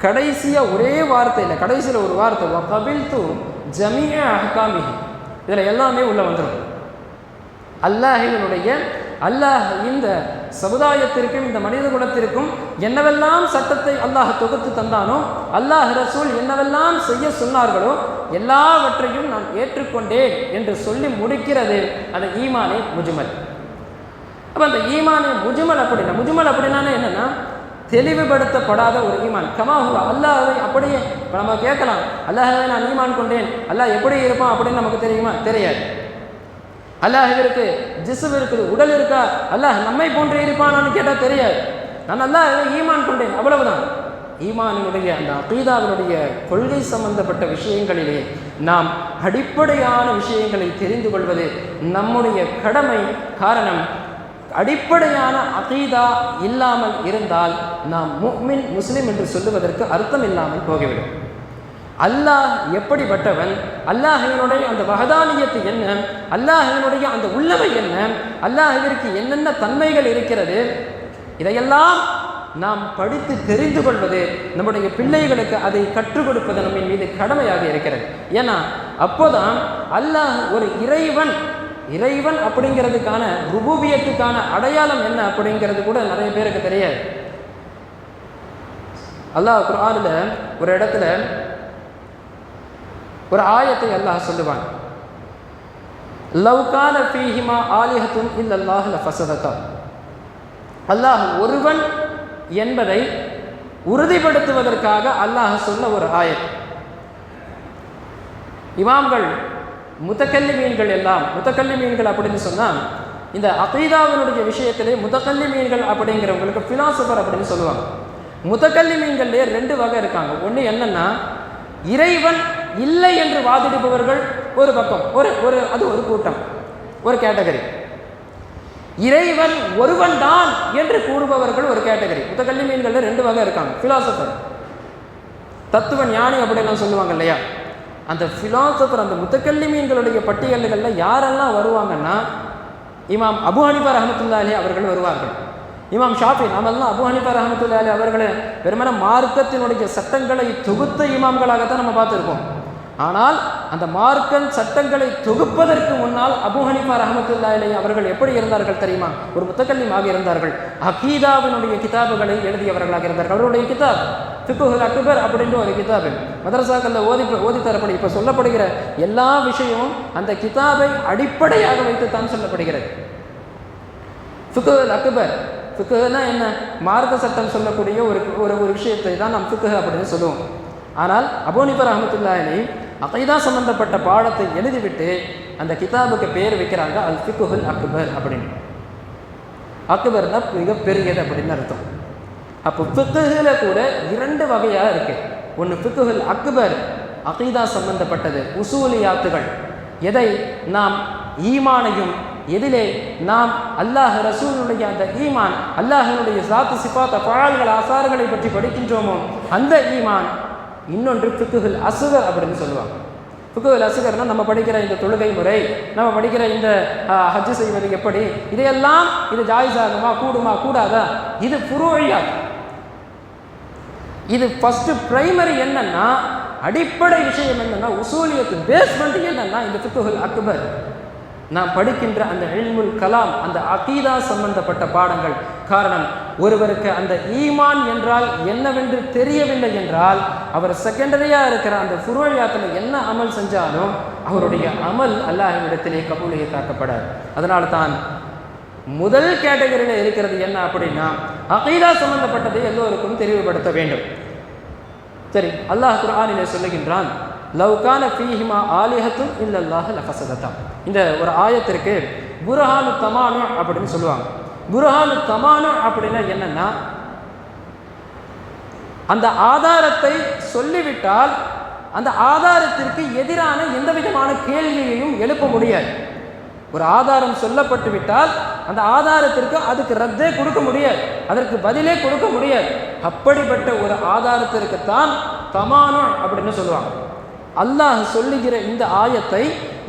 கடைசியாக ஒரே வார்த்தை இல்லை, கடைசியில் ஒரு வார்த்தை, வகபில்து ஜமீஅ அஹ்காமிஹி. இதில் எல்லாமே உள்ள வந்துடும். அல்லாஹ் இந்த சமுதாயத்திற்கும் இந்த மனித குலத்திற்கும் என்னவெல்லாம் சட்டத்தை அல்லாஹ் தொகுத்து தந்தானோ, அல்லாஹ் ரசூல் என்னவெல்லாம் செய்ய சொன்னார்களோ எல்லாவற்றையும் நான் ஏற்றுக்கொண்டேன் என்று சொல்லி முடிக்கிறது அந்த ஈமானே முஜ்மல். அப்போ அந்த ஈமானே முஜ்மல் அப்படின்னா என்னன்னா தெளிவுபடுத்தப்படாத ஒரு ஈமான். கமாஹுவா, அல்லாஹ்வை அப்படியே இப்போ நம்ம கேட்கலாம், அல்லாஹ்வை நான் ஈமான் கொண்டேன், அல்லாஹ் எப்படி இருப்பான் அப்படின்னு நமக்கு தெரியுமா? தெரியாது. அல்லாஹ்விற்கு ஜிஸ்ம் இருக்குது, உடல் இருக்கா, அல்லாஹ் நம்மை போன்று இருப்பானான்னு கேட்டால் தெரியாது. நான் அல்லாஹ்வை ஈமான் கொண்டேன், அவ்வளவுதான். ஈமானினுடைய அந்த அகீதாவினுடைய கொள்கை சம்பந்தப்பட்ட விஷயங்களிலே நாம் அடிப்படையான விஷயங்களை தெரிந்து கொள்வது நம்முடைய கடமை. காரணம், அடிப்படையான அகீதா இல்லாமல் இருந்தால் நாம் முஃமின் முஸ்லிம் என்று சொல்லுவதற்கு அர்த்தம் இல்லாமல் போய்விடும். அல்லாஹ் எப்படிப்பட்டவன், அல்லாஹ்வினுடைய அந்த வஹதானியத்து என்ன, அல்லாஹ்வினுடைய அந்த உள்ளமை என்ன, அல்லாஹ்விற்கு என்னென்ன தன்மைகள் இருக்கிறது, இதையெல்லாம் நாம் படித்து தெரிந்து கொள்வது, நம்முடைய பிள்ளைகளுக்கு அதை கற்றுக் கொடுப்பது நம்மின் மீது கடமையாக இருக்கிறது. ஏன்னா அப்போதான் அல்லாஹ் ஒரு இறைவன் அப்படிங்கிறதுக்கான ருபூபியத்துக்கான அடையாளம் என்ன அப்படிங்கிறது கூட நிறைய பேருக்கு தெரியாது. அல்லாஹ் குர்ஆனில் ஒரு இடத்துல ஒரு ஆயத்தை அல்லாஹ் சொல்லுவான், லவ் கான ஃபீஹிமா ஆலிஹத்துன் இல்லல்லாஹு லஃபஸததா. அல்லாஹ் ஒருவன் என்பதை உறுதிப்படுத்துவதற்காக அல்லாஹ் சொன்ன ஒரு ஆயத். இமாம்கள் முத்தக்கல்லிமீன்கள் எல்லாம், முத்தக்கல்லிமீன்கள் அப்படின்னு சொன்னால் இந்த அகீதாவினுடைய விஷயத்திலே முத்தக்கல்லிமீன்கள் அப்படிங்கிறவங்களுக்கு ஃபிலாசபர் அப்படின்னு சொல்லுவாங்க. முத்தக்கல்லிமீன்கள்லேயே 2 வகை இருக்காங்க. ஒன்று என்னன்னா, இறைவன் இல்லை என்று வாதிடுபவர்கள் ஒரு பக்கம், அது ஒரு கூட்டம், ஒரு கேட்டகரி. இறைவன் ஒருவன் தான் என்று கூறுபவர்கள் ஒரு கேட்டகரி. முத்தக்கல்லிமீன்கள் 2 வகை இருக்காங்க. ஃபிலாசபர், தத்துவ ஞானி அப்படின்லாம் சொல்லுவாங்க இல்லையா, அந்த ஃபிலாசபர், அந்த முத்தக்கல்லிமீன்களுடைய பட்டியல்களில் யாரெல்லாம் வருவாங்கன்னா, இமாம் அபு ஹனீஃபா ரஹ்மத்துல்லாஹி அலைஹி அவர்கள் வருவார்கள். இமாம் ஷாஃபி, நாமெல்லாம் அபு ஹனீஃபா ரஹ்மத்துல்லாஹி அலைஹி அவர்களை வெறுமனே மார்க்கத்தினுடைய சட்டங்களை தொகுத்த இமாம்களாகத்தான் நம்ம பார்த்துருக்கோம். ஆனால் அந்த மார்க்க சட்டங்களை தொகுப்பதற்கு முன்னால் அபு ஹனீஃபா ரஹ்மத்துல்லாஹி அலைஹி அவர்கள் எப்படி இருந்தார்கள் தெரியுமா? ஒரு முத்தக்கல்லிமாக இருந்தார்கள். அகீதாவினுடைய கிதாபுகளை எழுதியவர்களாக இருந்தார்கள். அவருடைய கிதாப் ஃபிக்ஹுல் அக்பர் அப்படின்ற ஒரு கிதாபு மதரசாக்களில் ஓதி தரப்படி இப்போ சொல்லப்படுகிற எல்லா விஷயமும் அந்த கிதாபை அடிப்படையாக வைத்துத்தான் சொல்லப்படுகிறது. ஃபிக்ஹுல் அக்பர், ஃபிக்ஹுனா என்ன? மார்க்க சட்டம் சொல்லக்கூடிய ஒரு விஷயத்தை தான் நாம் ஃபிக்ஹ் அப்படின்னு சொல்லுவோம். ஆனால் அபூ ஹனீஃபா ரஹ்மத்துல்லாஹி அலைஹி அகீதா சம்பந்தப்பட்ட பாடத்தை எழுதிவிட்டு அந்த கிதாபுக்கு பேர் வைக்கிறாங்க அல் ஃபிக்ஹுல் அக்பர் அப்படின்னு. அக்பர்னா மிக பெரியது அப்படின்னு அர்த்தம். அப்போ ஃபிக்ஹில் கூட 2 வகையாக இருக்கு. ஒன்று ஃபிக்ஹுல் அக்பர், அகீதா சம்பந்தப்பட்டது, உசூலியாத்துகள், எதை நாம் ஈமானையும் எதிலே நாம் அல்லாஹ் ரசூலுடைய அந்த ஈமான், அல்லாஹினுடைய ஸாத்து சிஃபாத் அஃஆல்கள் ஆசார்களை பற்றி படிக்கின்றோமோ அந்த ஈமான். இன்னொன்று ஃபிக்ஹுல் அஸ்கர் அப்படின்னு சொல்லுவாங்க. ஃபிக்ஹுல் அஸ்கர்னா நம்ம படிக்கிற இந்த தொழுகை முறை, நம்ம படிக்கிற இந்த ஹஜ் செய்வது எப்படி, இதையெல்லாம் இது ஜாயிஸ் ஆகுமா, கூடுமா, கூடாதா, இது ஃபுரூஇயாத். இது ஃபர்ஸ்ட் பிரைமரி என்னன்னா, அடிப்படை விஷயம் என்னன்னா, உசூலியத்து பேஸ்மெண்ட் என்னன்னா இந்த ஃபிக்ஹுல் அக்பர். நாம் படிக்கின்ற அந்த இல்முல் கலாம், அந்த அகீதா சம்பந்தப்பட்ட பாடங்கள். காரணம், ஒருவருக்கு அந்த ஈமான் என்றால் என்னவென்று தெரியவில்லை என்றால் அவர் செகண்டரியாக இருக்கிற அந்த ஃபுரூஇயாத்தில் என்ன அமல் செஞ்சாலும் அவருடைய அமல் அல்லாஹ்விடத்திலே கபூலியை காக்கப்படாது. அதனால தான் முதல் கேட்டகரியில் இருக்கிறது என்ன அப்படின்னா, அகீதா சம்பந்தப்பட்டதை எல்லோருக்கும் தெளிவுபடுத்த வேண்டும். சரி, அல்லாஹ் குர்ஆனிலே சொல்லுகின்றான், லவ் கான ஃபீஹிமா ஆலிஹத்துன் இல்லல்லாஹு லஃபஸததா. இந்த ஒரு ஆயத்திற்கு புர்ஹானு தமானு அப்படின்னு சொல்லுவாங்க. புர்ஹானு தமானு அப்படின்னா என்னன்னா, அந்த ஆதாரத்தை சொல்லிவிட்டால் அந்த ஆதாரத்திற்கு எதிரான எந்த விதமான கேள்வியையும் எழுப்ப முடியாது. ஒரு ஆதாரம் சொல்லப்பட்டு விட்டால் அந்த ஆதாரத்திற்கு அதுக்கு ரத்தே கொடுக்க முடியாது, அதற்கு பதிலே கொடுக்க முடியாது. அப்படிப்பட்ட ஒரு ஆதாரத்திற்குத்தான் தமானு அப்படின்னு சொல்லுவாங்க. அல்லாஹ் சொல்லுகிற இந்த ஆயத்தை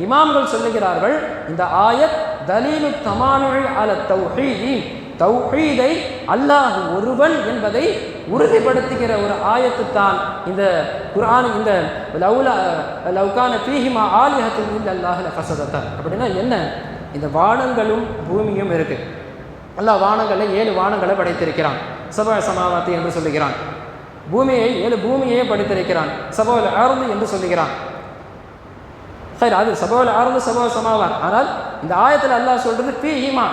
இமாம்கள் சொல்லுகிறார்கள், இந்த ஆயத் தலீலு தமானுல் அல தௌஹீதி, தௌஹீதை அல்லாஹ் ஒருவன் என்பதை உறுதிப்படுத்துகிற ஒரு ஆயத்து தான் இந்த குர்ஆன். இந்த லவ்கான ஃபீஹிமா ஆலிஹத்துன் இல்லல்லாஹு லஃபஸததா அப்படின்னா என்ன? இந்த வானங்களும் பூமியும் இருக்கு. அல்லாஹ் வானங்களை 7 வானங்களை படைத்திருக்கிறான், சபா சமாவாத்தி என்று சொல்லுகிறான். பூமியை 7 பூமியே படைத்திருக்கிறான், சபோல் அர்து என்று சொல்லுகிறான். சரி, அது சபோல் அர்து சபோ சமாவான். ஆனால் இந்த ஆயத்தில் அல்லாஹ் சொல்றது ஃபீஹிமா,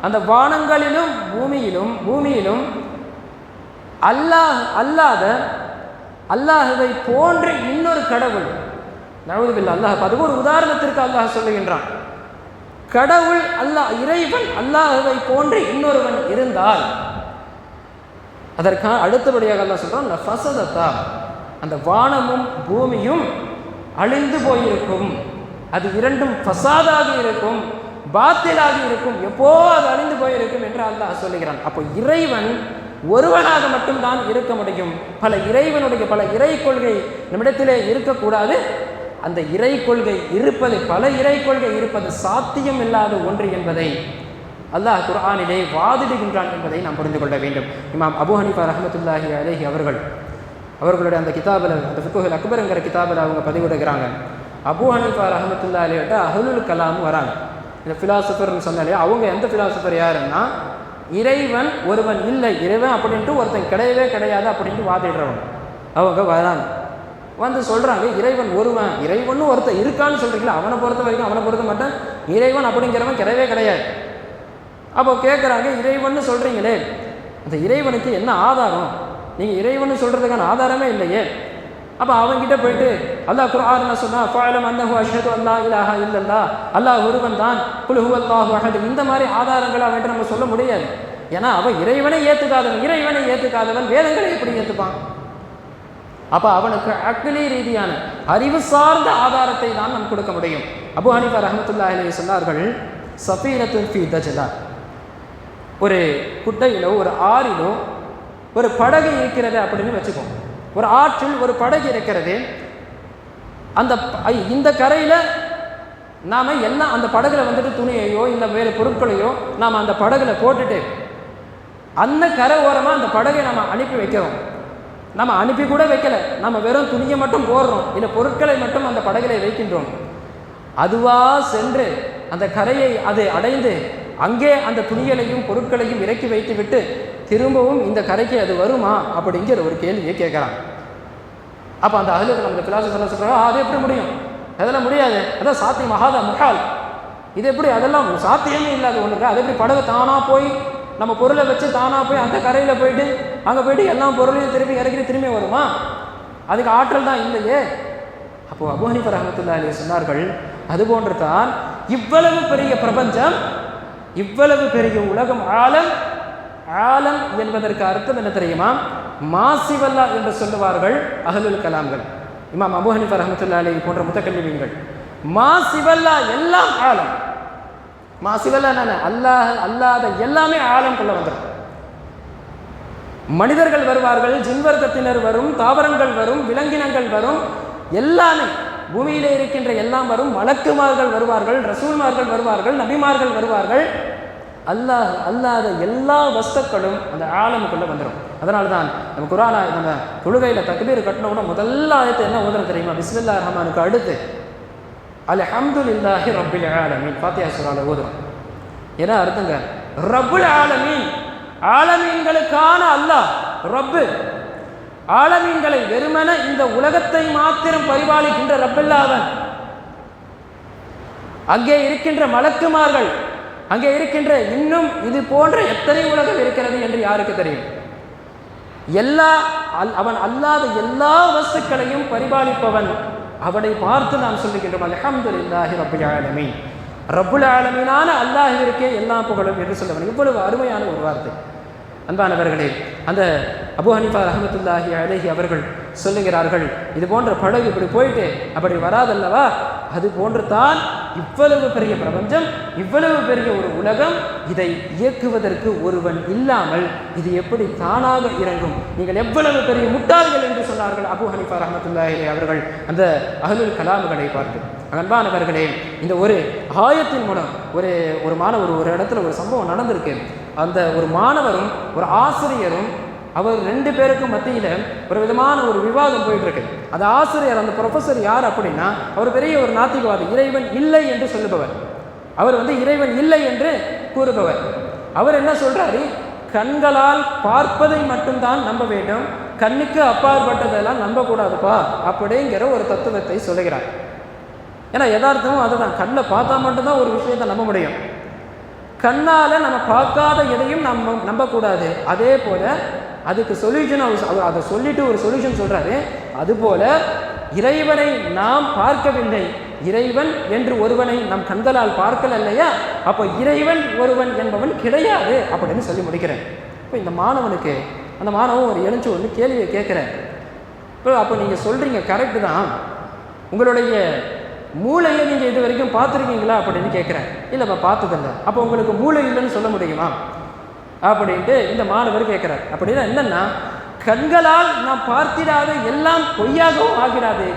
அந்த வானங்களிலும் பூமியிலும் அல்லாஹுவை போன்று இன்னொரு கடவுள், நவுதுபில்லாஹ், அல்லாஹ் அது ஒரு உதாரணத்திற்கு அல்லாஹ் சொல்லுகின்றான். கடவுள் அல்லாஹ், இறைவன் அல்லாஹுவை போன்று இன்னொருவன் இருந்தால் அதற்காக அடுத்தபடியாக அல்லாஹ் சொல்றான், ஃபஸததா, அந்த வானமும் பூமியும் அழிந்து போயிருக்கும், அது இரண்டும் ஃபசாதாகி இருக்கும், பாத்திலாகி இருக்கும், எப்போ அது அழிந்து போயிருக்கும் என்று அல்லாஹ் சொல்லுகிறான். அப்போ இறைவன் ஒருவனாக மட்டும்தான் இருக்க முடியும். பல இறை கொள்கை நம்மிடத்திலே இருக்கக்கூடாது. அந்த இறை கொள்கை இருப்பது, பல இறை கொள்கை இருப்பது சாத்தியம் இல்லாத ஒன்று என்பதை அல்லாஹ் குர்ஆனிலே வாதிடுகின்றான் என்பதை நாம் புரிந்து கொள்ள வேண்டும். இமாம் அபூ ஹனீஃபா ரஹ்மத்துல்லாஹி அலைஹி அவர்களுடைய அந்த கிதாபில், அந்த ஃபிக்ஹுல் அக்பர்ங்கிற கிதாபில் அவங்க பதிவிடுகிறாங்க. அபூ ஹனீஃபா ரஹ்மத்துல்லாஹி அலைஹி அஹ்லுல் கலாம் வராங்க. இந்த ஃபிலாசபர்னு சொன்னாலே அவங்க எந்த ஃபிலாசபர் யாருன்னா, இறைவன் ஒருவன் இல்லை, இறைவன் அப்படின்ட்டு ஒருத்தன் கிடையவே கிடையாது அப்படின்ட்டு வாதிடுறவங்க. அவங்க வராங்க, வந்து சொல்கிறாங்க, இறைவன் ஒருவன், இறைவன் ஒருத்தன் இருக்கான்னு சொல்கிறீங்களா, அவனை பொறுத்த வரைக்கும் அவனை பொறுத்த மட்டும் இறைவன் அப்படிங்கிறவன் கிடையவே கிடையாது. அப்போ கேட்குறாங்க, இறைவன் சொல்கிறீங்களே, அந்த இறைவனுக்கு என்ன ஆதாரம்? நீங்கள் இறைவன் சொல்கிறதுக்கான ஆதாரமே இல்லையே. அப்போ அவங்ககிட்ட போயிட்டு அல்லாஹ் குர்ஆன்ல சொன்னா, ஃபஅலம் அன்னஹு அஷ்ஹது அல்லா இலாஹா இல்லல்லாஹ், அல்லாஹ் ஒருவன் தான், குல் ஹுவல்லாஹு அஹத், இந்த மாதிரி ஆதாரங்களை அவன்கிட்ட நம்ம சொல்ல முடியாது. ஏன்னா அவன் இறைவனை ஏற்றுக்காதவன் வேதங்களை எப்படி ஏற்றுப்பான்? அப்போ அவனுக்கு அக்லி ரீதியான அறிவு சார்ந்த ஆதாரத்தை தான் நாம் கொடுக்க முடியும். அபூ ஹனீஃபா ரஹ்மத்துல்லாஹி அலைஹி சொன்னார்கள், சஃபீனத்துன் ஃபீ தஜ்லா, ஒரு குட்டையிலோ ஒரு ஆறிலோ ஒரு படகு இருக்கிறது அப்படின்னு வச்சுக்கோங்க. ஒரு ஆற்றில் ஒரு படகு இருக்கிறது. இந்த கரையில் நாம் எல்லாம் அந்த படகுல வந்துட்டு துணியையோ இல்லை வேறு பொருட்களையோ நாம் அந்த படகுல போட்டுட்டு அந்த கரை ஓரமாக அந்த படகை நம்ம அனுப்பி வைக்கிறோம். நம்ம அனுப்பி கூட வைக்கலை, நம்ம வெறும் துணியை மட்டும் போடுறோம், இல்லை பொருட்களை மட்டும் அந்த படகுல வைக்கின்றோம். அதுவாக சென்று அந்த கரையை அது அடைந்து அங்கே அந்த துணிகளையும் பொருட்களையும் இறக்கி வைத்து விட்டு திரும்பவும் இந்த கரைக்கு அது வருமா அப்படிங்கிற ஒரு கேள்வியை கேட்குறாங்க. அப்போ அந்த அஹ்லுல் நம்ம ஃபிலாசபர் சொல்கிறாங்க, அது எப்படி முடியும்? அதெல்லாம் முடியாது, அதான் சாத்தியம் மகாதா முஹால், இது எப்படி, அதெல்லாம் சாத்தியமே இல்லாத ஒன்றுக்கு. அது எப்படி படகு தானாக போய் நம்ம பொருளை வச்சு தானாக போய் அந்த கரையில் போயிட்டு அங்கே போயிட்டு எல்லா பொருளையும் திரும்பி வருமா? அதுக்கு ஆற்றல் தான் இல்லையே. அப்போது அபூ ஹனீஃபா ரஹ்மத்துல்லாஹி அலைஹி சொன்னார்கள், அதுபோன்று தான் இவ்வளவு பெரிய பிரபஞ்சம், இவ்வளவு பெரிய உலகம், ஆலம் என்பதற்கு அர்த்தம் என்ன தெரியுமா? மாசிவல்லா என்று சொல்லுவார்கள் அஹ்லுல் கலாம்கள். இமாம் அபூ ஹனீஃபா ரஹ்மத்துல்லாஹி அலைஹி போன்ற முத்தகல்லிமீன்கள் மாசிவல்லா எல்லாம் ஆலம். மாசிவல்லா என்ன? அல்லாத எல்லாமே ஆலம்குள்ள வந்துடும். மனிதர்கள் வருவார்கள், ஜின்வர்க்கத்தினர் வரும், தாவரங்கள் வரும், விலங்கினங்கள் வரும், எல்லாமே பூமியிலே இருக்கின்ற எல்லாம் வரும். மலக்குமார்கள் வருவார்கள், ரசூல்மார்கள் வருவார்கள், நபிமார்கள் வருவார்கள். அல்லாத எல்லா வஸ்துக்களும் அந்த ஆலமுக்குள்ளே வந்துடும். அதனால தான் நம்ம குர்ஆனை நம்ம தொழுகையில் தக்பீர் கட்டின கூட முதல்ல ஆயத்தை என்ன ஓதுறது தெரியுமா? பிஸ்மில்லாஹிர் ரஹ்மானுக்கு அடுத்து அல்ஹம்துலில்லாஹி ரப்பில் ஆலமீன் ஃபாத்திஹா சூரால ஓதுறோம். என்ன அர்த்தங்க? ரப்புல் ஆலமீன், ஆலமீன்களுக்கான அல்லாஹ் ரப்பு. ஆலமீன்களை வெறுமன இந்த உலகத்தை மாத்திரம் பரிபாலிக்கின்ற ரப்பல்லாதன். அங்கே இருக்கின்ற மலக்குமார்கள், அங்கே இருக்கின்ற இன்னும் இது போன்ற எத்தனை உலகம் இருக்கிறது என்று யாருக்கு தெரியும்? அவன் அல்லாத எல்லா வஸ்துக்களையும் பரிபாலிப்பவன். அவனை பார்த்து நாம் சொல்லுகின்றோம், அல்ஹம்துலில்லாஹி ரப்பில் ஆலமீன், ரப்புல் ஆலமீனான அல்லாஹ்விற்கே எல்லா புகழும் என்று சொல்லவன். இவ்வளவு அருமையான ஒரு வார்த்தை. அன்பானவர்களே, அந்த அபூ ஹனீஃபா ரஹ்மத்துல்லாஹி அலைஹி அவர்கள் சொல்லுகிறார்கள், இது போன்ற படகு இப்படி போயிட்டு அப்படி வராதல்லவா, அது போன்று தான் இவ்வளவு பெரிய பிரபஞ்சம், இவ்வளவு பெரிய ஒரு உலகம், இதை இயக்குவதற்கு ஒருவன் இல்லாமல் இது எப்படி தானாக இறங்கும்? நீங்கள் எவ்வளவு பெரிய முட்டாள்கள் என்று சொன்னார்கள் அபூ ஹனீஃபா ரஹ்மத்துல்லாஹி அலைஹி அவர்கள் அந்த அஹ்லுல் கலாம்களை பார்த்து. அன்பானவர்களே, இந்த ஒரு ஆயத்தின் மூலம் ஒரு மாணவர் ஒரு இடத்துல ஒரு சம்பவம் நடந்திருக்கு. அந்த ஒரு மாணவரும் ஒரு ஆசிரியரும் அவர் ரெண்டு பேருக்கும் மத்தியில் ஒரு விதமான ஒரு விவாதம் போயிட்டு இருக்கு. அந்த ஆசிரியர், அந்த ப்ரொஃபஸர் யார் அப்படின்னா, அவர் பெரிய ஒரு நாத்திகவாதி, இறைவன் இல்லை என்று சொல்லுபவர். அவர் இறைவன் இல்லை என்று கூறுபவர். அவர் என்ன சொல்றாரு? கண்களால் பார்ப்பதை மட்டும்தான் நம்ப வேண்டும், கண்ணுக்கு அப்பாற்பட்டதெல்லாம் நம்பக்கூடாதுப்பா அப்படிங்கிற ஒரு தத்துவத்தை சொல்லுகிறார். ஏன்னா யதார்த்தமும் அதுதான், கண்ணை பார்த்தா மட்டும்தான் ஒரு விஷயத்தை நம்ப முடியும். கண்ணால் நம்ம பார்க்காத எதையும் நம்ம நம்பக்கூடாது. அதே போல அதுக்கு சொல்யூஷன் அவர் அதை சொல்லிட்டு ஒரு சொல்யூஷன் சொல்கிறாரு. அதுபோல் இறைவனை நாம் பார்க்கவில்லை, இறைவன் என்று ஒருவனை நம் கண்களால் பார்க்கல இல்லையா, அப்போ இறைவன் ஒருவன் என்பவன் கிடையாது அப்படின்னு சொல்லி முடிக்கிறேன். இப்போ இந்த மாணவனுக்கு அந்த மாணவன் ஒரு எழுச்சி ஒன்று கேள்வியை கேட்குறேன். இப்போ அப்போ நீங்கள் சொல்கிறீங்க கரெக்டு தான், உங்களுடைய மூளையை நீங்கள் இது வரைக்கும் பார்த்துருக்கீங்களா அப்படின்னு கேட்குறேன். இல்லைப்பா பார்த்ததில்லை. அப்போ உங்களுக்கு மூளை இல்லைன்னு சொல்ல முடியுமா அப்படின்ட்டு இந்த மாணவர் கேட்குறார். அப்படின்னா என்னென்னா, கண்களால் நாம் பார்த்திடாத எல்லாம் பொய்யாகவும் ஆகிறாது,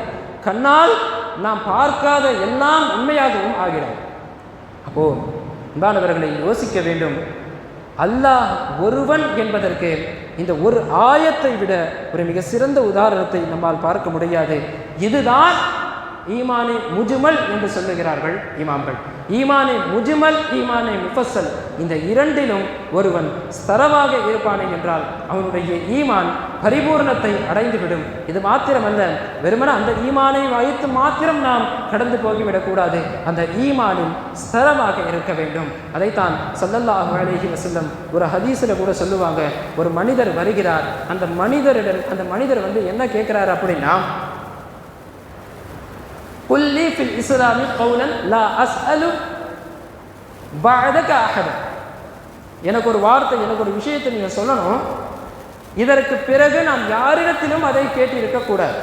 கண்ணால் நாம் பார்க்காத எல்லாம் உண்மையாகவும் ஆகிறாது. அப்போது அன்பானவர்களை யோசிக்க வேண்டும். அல்லாஹ் ஒருவன் என்பதற்கு இந்த ஒரு ஆயத்தை விட ஒரு மிக சிறந்த உதாரணத்தை நம்மால் பார்க்க முடியாது. இதுதான் ஈமானே முஜ்மல் என்று சொல்லுகிறார்கள் இமாம்கள். ஈமானே முஜ்மல், ஈமானே முஃபஸ்ஸல், இந்த இரண்டிலும் ஒருவன் ஸ்தரமாக இருப்பானே என்றால் அவனுடைய ஈமான் பரிபூர்ணத்தை அடைந்துவிடும். இது மாத்திரமல்ல, வெறுமன அந்த ஈமானை வைத்து மாத்திரம் நாம் கடந்து போகிவிடக்கூடாது, அந்த ஈமானில் ஸ்தரமாக இருக்க வேண்டும். அதைத்தான் ஸல்லல்லாஹு அலைஹி வஸல்லம் ஒரு ஹதீஸில் கூட சொல்லுவாங்க. ஒரு மனிதர் வருகிறார், அந்த மனிதர் என்ன கேட்குறாரு அப்படின்னா, குல்லி ஃபில் இஸ்லாமி கௌலன் லா அஸ்அலு பஅதக அஹதன். எனக்கு ஒரு வார்த்தை, எனக்கு ஒரு விஷயத்தை நீங்கள் சொல்லணும், இதற்கு பிறகு நான் யாரிடத்திலும் அதை கேட்டிருக்கக்கூடாது.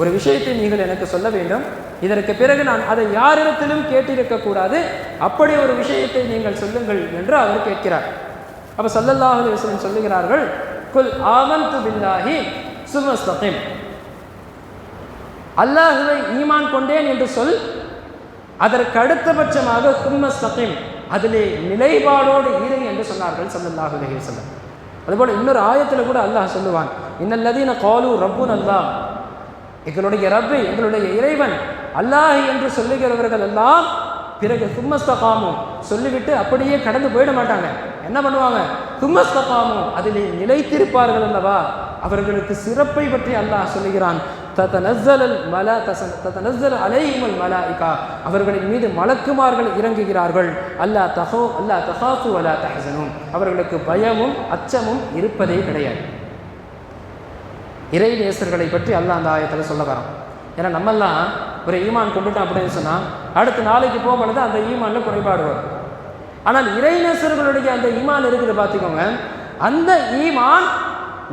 ஒரு விஷயத்தை நீங்கள் எனக்கு சொல்ல வேண்டும், இதற்கு பிறகு நான் அதை யாரிடத்திலும் கேட்டிருக்கக்கூடாது, அப்படி ஒரு விஷயத்தை நீங்கள் சொல்லுங்கள் என்று அவர் கேட்கிறார். அப்போ ஸல்லல்லாஹு அலைஹி வஸல்லம் சொல்லுகிறார்கள், குல் ஆமன்து பில்லாஹி சும்ம இஸ்தகிம், அல்லாஹுவை ஈமான் கொண்டேன் என்று சொல், அதற்கு அடுத்தபட்சமாக சும்ம இஸ்தகிம், அதிலே நிலைப்பாடோடு இரு என்று சொன்னார்கள் ஸல்லல்லாஹு அலைஹி வஸல்லம். அதுபோல் இன்னொரு ஆயத்தில் கூட அல்லாஹ் சொல்லுவான், இன்னல்லதீன காலு ரப்புன் அல்லாஹ், எங்களுடைய ரப்பு, எங்களுடைய இறைவன் அல்லாஹ் என்று சொல்லுகிறவர்கள் எல்லாம் பிறகு சும்மஸ்தகாமும் சொல்லிவிட்டு அப்படியே கடந்து போயிட மாட்டாங்க. என்ன பண்ணுவாங்க? சும்மஸ்தகாமும், அதிலே நிலைத்திருப்பார்கள் அல்லவா, அவர்களுக்கு சிறப்பை பற்றி அல்லாஹ் சொல்லுகிறான். தத்தனஸ்ஸல் அலைஹிமுல் மலாயிகா, அவர்களின் மீது மலக்குமார்கள் இறங்குகிறார்கள். அல்லா தகாஃபு வலா தஹ்ஸனு, அவர்களுக்கு பயமும் அச்சமும் இருப்பதே கிடையாது. இறை நேசர்களை பற்றி அல்லாஹ் அந்த ஆயத்தில் சொல்ல வரோம். ஏன்னா நம்மெல்லாம் ஒரு ஈமான் கொண்டுட்டோம் அப்படின்னு சொன்னால் அடுத்த நாளைக்கு போகும்பொழுது அந்த ஈமானில் குறைபாடு வரும். ஆனால் இறைநேசர்களுடைய அந்த ஈமான் இருக்குது பார்த்துக்கோங்க, அந்த ஈமான்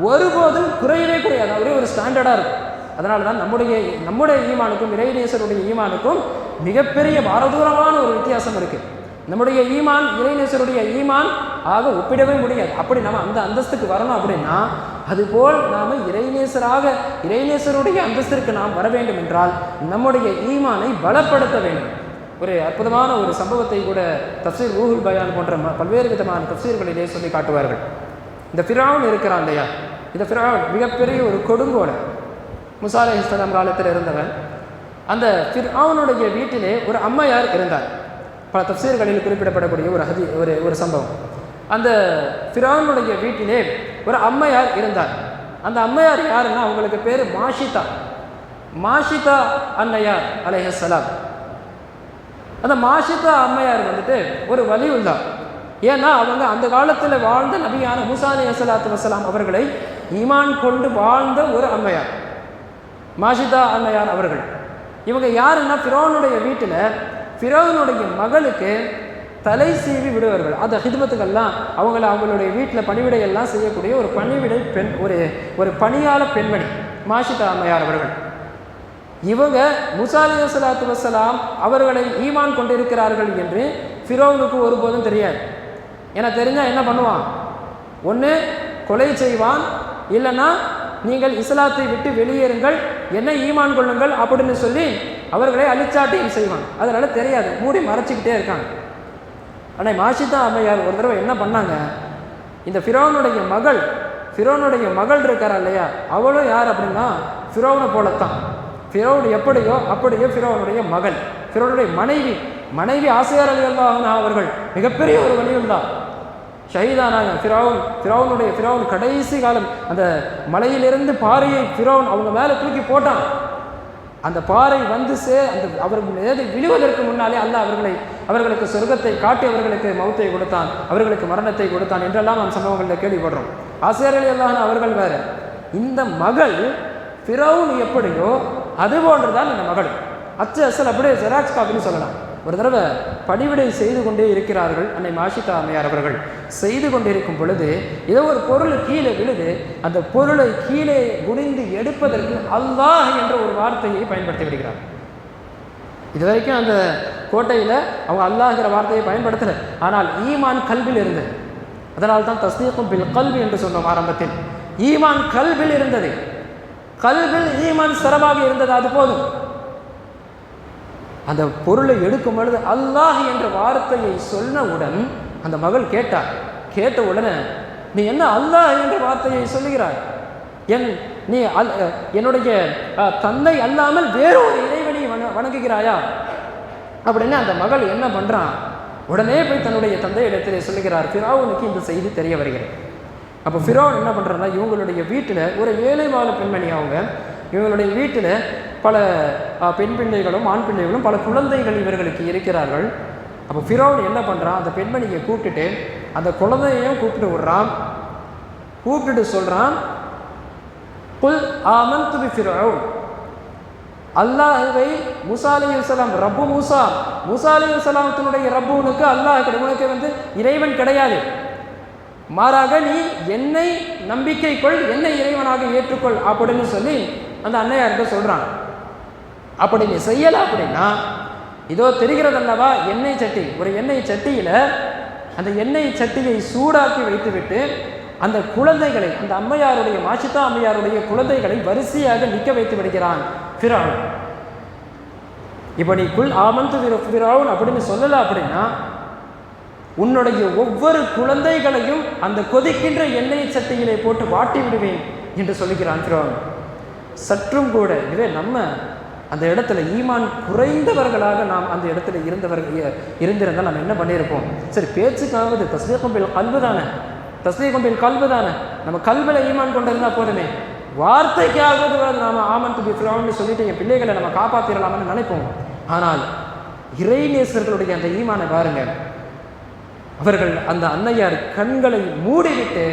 ஒருபோதும் குறையவே குறையாது, ஒரே ஒரு ஸ்டாண்டர்டாக இருக்கும். அதனால தான் நம்முடைய ஈமானுக்கும் இறைநேசருடைய ஈமானுக்கும் மிகப்பெரிய பாரதூரமான ஒரு வித்தியாசம் இருக்குது. நம்முடைய ஈமான் இறைநேசருடைய ஈமான் ஆக ஒப்பிடவே முடியாது. அப்படி நம்ம அந்த அந்தஸ்துக்கு வரணும் அப்படின்னா, அதுபோல் நாம் இறைநேசருடைய அந்தஸ்திற்கு நாம் வர வேண்டும் என்றால் நம்முடைய ஈமானை பலப்படுத்த வேண்டும். ஒரு அற்புதமான ஒரு சம்பவத்தை கூட தஃப்சீர் ரூஹுல் பயான் போன்ற பல்வேறு விதமான தஃப்சீர்களிலே சொல்லி காட்டுவார்கள். இந்த ஃபிரௌன் இருக்கிறான் இல்லையா, இந்த ஃபிரௌன் மிகப்பெரிய ஒரு கொடுங்கோல, மூசா அலைஹிஸ்ஸலாம் காலத்தில் இருந்தவன். அந்த ஃபிரௌனுடைய வீட்டிலே ஒரு அம்மையார் இருந்தார். பல தஃப்சீர்களில் குறிப்பிடப்படக்கூடிய ஒரு சம்பவம். அந்த ஃபிரௌனுடைய வீட்டிலே ஒரு அம்மையார் இருந்தார். அந்த அம்மையார் யாருன்னா, அவங்களுக்கு பேர் மாஷிதா அன்னையார் அலைஹிஸ்ஸலாம். அந்த மாஷிதா அம்மையார் ஒரு வலியுல்லா. ஏன்னா அவங்க அந்த காலத்தில் வாழ்ந்த நபியான மூசா அலைஹிஸ்ஸலாத்து வஸ்ஸலாம் அவர்களை ஈமான் கொண்டு வாழ்ந்த ஒரு அம்மையார் மாஷிதா அன்னையார் அவர்கள். இவங்க யாருன்னா, ஃபிரௌனுடைய வீட்டில் ஃபிரௌனுடைய மகளுக்கு தலை சீவி விடுவார்கள். அந்த ஹிதுமத்துக்கெல்லாம் அவங்களுடைய வீட்டில் பணிவிடையெல்லாம் செய்யக்கூடிய ஒரு பணிவிடை பெண், ஒரு பணியாள பெண்மணி மாஷிதா அம்மையார் அவர்கள். இவங்க மூசா அலைஹிஸ்ஸலாத்து வஸ்ஸலாம் அவர்களை ஈமான் கொண்டிருக்கிறார்கள் என்று ஃபிரௌனுக்கு ஒருபோதும் தெரியாது. ஏன்னா தெரிஞ்சால் என்ன பண்ணுவான்? ஒன்று கொலை செய்வான், இல்லைன்னா நீங்கள் இஸ்லாத்தை விட்டு வெளியேறுங்கள், என்ன ஈமான் கொள்ளுங்கள் அப்படின்னு சொல்லி அவர்களை அழிச்சாட்டியும் செய்வான். அதனால் தெரியாது, மூடி மறைச்சிக்கிட்டே இருக்காங்க. ஆனால் மாஷிதா அம்மையார் ஒரு தடவை என்ன பண்ணாங்க, இந்த ஃபிரௌனுடைய மகள் இருக்காரா இல்லையா, அவளும் யார் அப்படின்னா ஃபிரௌனை போலத்தான். ஃபிரௌன் எப்படியோ அப்படியோ ஃபிரௌனுடைய மகள், ஃபிரௌனுடைய மனைவி ஆசியார் ரலியல்லாஹு அன்ஹா அவர்கள் மிகப்பெரிய ஒரு வலியுல்லா, ஷஹீதானாங்க. ஃபிரௌன் கடைசி காலம் அந்த மலையிலிருந்து பாறையை ஃபிரௌன் அவங்க மேலே தூக்கி போட்டான். அந்த பாறை அந்த அவர்கள் மீது விழுவதற்கு முன்னாலே அல்லாஹ் அவர்களுக்கு சொர்க்கத்தை காட்டி அவர்களுக்கு மௌத்தை கொடுத்தான், அவர்களுக்கு மரணத்தை கொடுத்தான் என்றெல்லாம் நாம் சம்பவங்களில் கேள்விப்படுறோம். ஆசிரியர் ரலியல்லாஹு அவர்கள் வேற. இந்த மகள் ஃபிரௌன் எப்படியோ அது போன்றுதான் இந்த மகள். அச்சு அசல் அப்படியே ஜெராக்ஸ் காப்பின்னு சொல்லலாம். ஒரு தடவை பணிவிடை செய்து கொண்டே இருக்கிறார்கள் அன்னை மாஷிகா அம்மையார் அவர்கள். செய்து கொண்டிருக்கும் பொழுது ஏதோ ஒரு பொருள் கீழே விழுது. அந்த பொருளை கீழே குனிந்து எடுப்பதற்கு அல்லாஹ் என்ற ஒரு வார்த்தையை பயன்படுத்தி விடுகிறார். இது வரைக்கும் அந்த கோட்டையில் அவங்க அல்லாஹ்ங்கிற வார்த்தையை பயன்படுத்தலை. ஆனால் ஈமான் கல்வில் இருந்தது. அதனால் தான் தஸ்தீக்கும் பில் கல்வி என்று சொன்னோம் ஆரம்பத்தில். ஈமான் கல்வில் இருந்தது. கல்வில் ஈமான் சிறப்பாக இருந்தது. அது போதும். அந்த பொருளை எடுக்கும் பொழுது அல்லாஹ் என்ற வார்த்தையை சொன்னவுடன் அந்த மகள் கேட்டார். கேட்ட உடனே, நீ என்ன அல்லாஹ் என்ற வார்த்தையை சொல்லுகிறாய்? நீ என்னுடைய தந்தை அல்லாமல் வேறு ஒரு இறைவனை வணங்குகிறாயா அப்படின்னு அந்த மகள் என்ன பண்றான், உடனே போய் தன்னுடைய தந்தை இடத்திலே சொல்லுகிறார். ஃபிரௌனுக்கு இந்த செய்தி தெரிய வருகிறது. அப்போ ஃபிரௌன் என்ன பண்றான்னா, இவங்களுடைய வீட்டில் ஒரு ஏழை வாழ பெண்மணி அவங்க, இவங்களுடைய வீட்டில் பல பெண் பிள்ளைகளும் ஆண் பிள்ளைகளும் பல குழந்தைகள் இவர்களுக்கு இருக்கிறார்கள். அப்போ ஃபிரௌன் என்ன பண்ணுறான், அந்த பெண்மணியை கூப்பிட்டுட்டு அந்த குழந்தையையும் கூப்பிட்டு விடுறான். கூப்பிட்டுட்டு சொல்கிறான், குல் ஆமன்து பி ஃபிரௌன், அல்லாஹுவை மூசா அலைஹிஸ்ஸலாம் ரப்பு மூசா அலைஹிஸ்ஸலாத்தினுடைய ரப்புனுக்கு அல்லாஹ் உனக்கு இறைவன் கிடையாது, மாறாக நீ என்னை நம்பிக்கை கொள், என்னை இறைவனாக ஏற்றுக்கொள் அப்படின்னு சொல்லி அந்த அன்னையார்கிட்ட சொல்கிறான். அப்படி நீ செய்யலை அப்படின்னா, இதோ தெரிகிறதல்லவா எண்ணெய் சட்டி, ஒரு எண்ணெய் சட்டியில் அந்த எண்ணெய் சட்டியை சூடாக்கி வைத்துவிட்டு அந்த குழந்தைகளை, அந்த அம்மையாருடைய மாஷிகா அம்மையாருடைய குழந்தைகளை வரிசையாக நிற்க வைத்து விடுகிறான் ஃபிரௌன். இப்போ நீ குல் ஆமன்து ஃபிரௌன் அப்படின்னு சொல்லலை அப்படின்னா, உன்னுடைய ஒவ்வொரு குழந்தைகளையும் அந்த கொதிக்கின்ற எண்ணெய் சட்டியிலே போட்டு வாட்டி விடுவேன் என்று சொல்லுகிறான் ஃபிரௌன். சற்றும் கூட இதுவே நம்ம அந்த இடத்துல ஈமான் குறைந்தவர்களாக நாம் அந்த இடத்துல இருந்திருந்தால் நம்ம என்ன பண்ணியிருப்போம்? சரி, பேச்சுக்காவது தஸ்தீக்கும் பில் கல்பு தானே, தஸ்தீக்கும் பில் கல்பு தானே, நம்ம கல்வில ஈமான் கொண்டிருந்தா போதுமே, வார்த்தைக்காவது நாம ஆமன்து பி ஃபிரௌன்னு சொல்லிட்டு என் பிள்ளைகளை நம்ம காப்பாற்றிடலாம்னு நினைப்போம். ஆனால் இறைநேசர்களுடைய அந்த ஈமானை பாருங்க. அவர்கள் அந்த அன்னையார் கண்களை மூடிவிட்டு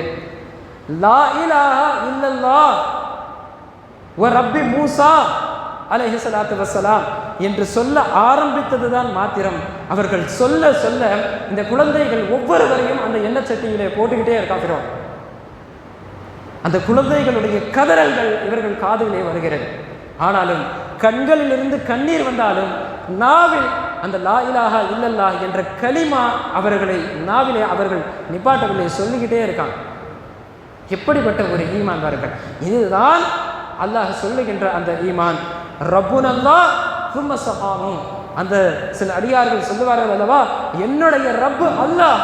லா இலாஹா இல்லல்லாஹ் வ ரப்பி மூசா அலைஹிஸ்ஸலாத்து வஸ்ஸலாம் என்று சொல்ல ஆரம்பித்ததுதான் மாத்திரம். அவர்கள் சொல்ல சொல்ல இந்த குழந்தைகள் ஒவ்வொருவரையும் அந்த எண்ணெய் சட்டியிலே போட்டுக்கிட்டே இருக்காக்கிறோம். அந்த குழந்தைகளுடைய கதறல்கள் இவர்கள் காதிலே வருகிறது. ஆனாலும் கண்களிலிருந்து கண்ணீர் வந்தாலும் நாவில் அந்த லா இலாஹா இல்லல்லாஹ் என்ற கலிமா அவர்களை நாவிலே அவர்கள் நிப்பாட்டவில்லை, சொல்லிக்கிட்டே இருக்காங்க. எப்படிப்பட்ட ஒரு ஈமான் பாருங்கள். இதுதான் அல்லாஹ் சொல்லுகின்ற அந்த ஈமான். ரப்புனல்லாஹ் சும்ம ஸகாமு, அந்த சில அடியார்கள் சொல்லுவார்கள் அல்லவா, என்னுடைய ரப்பு அல்லாஹ்,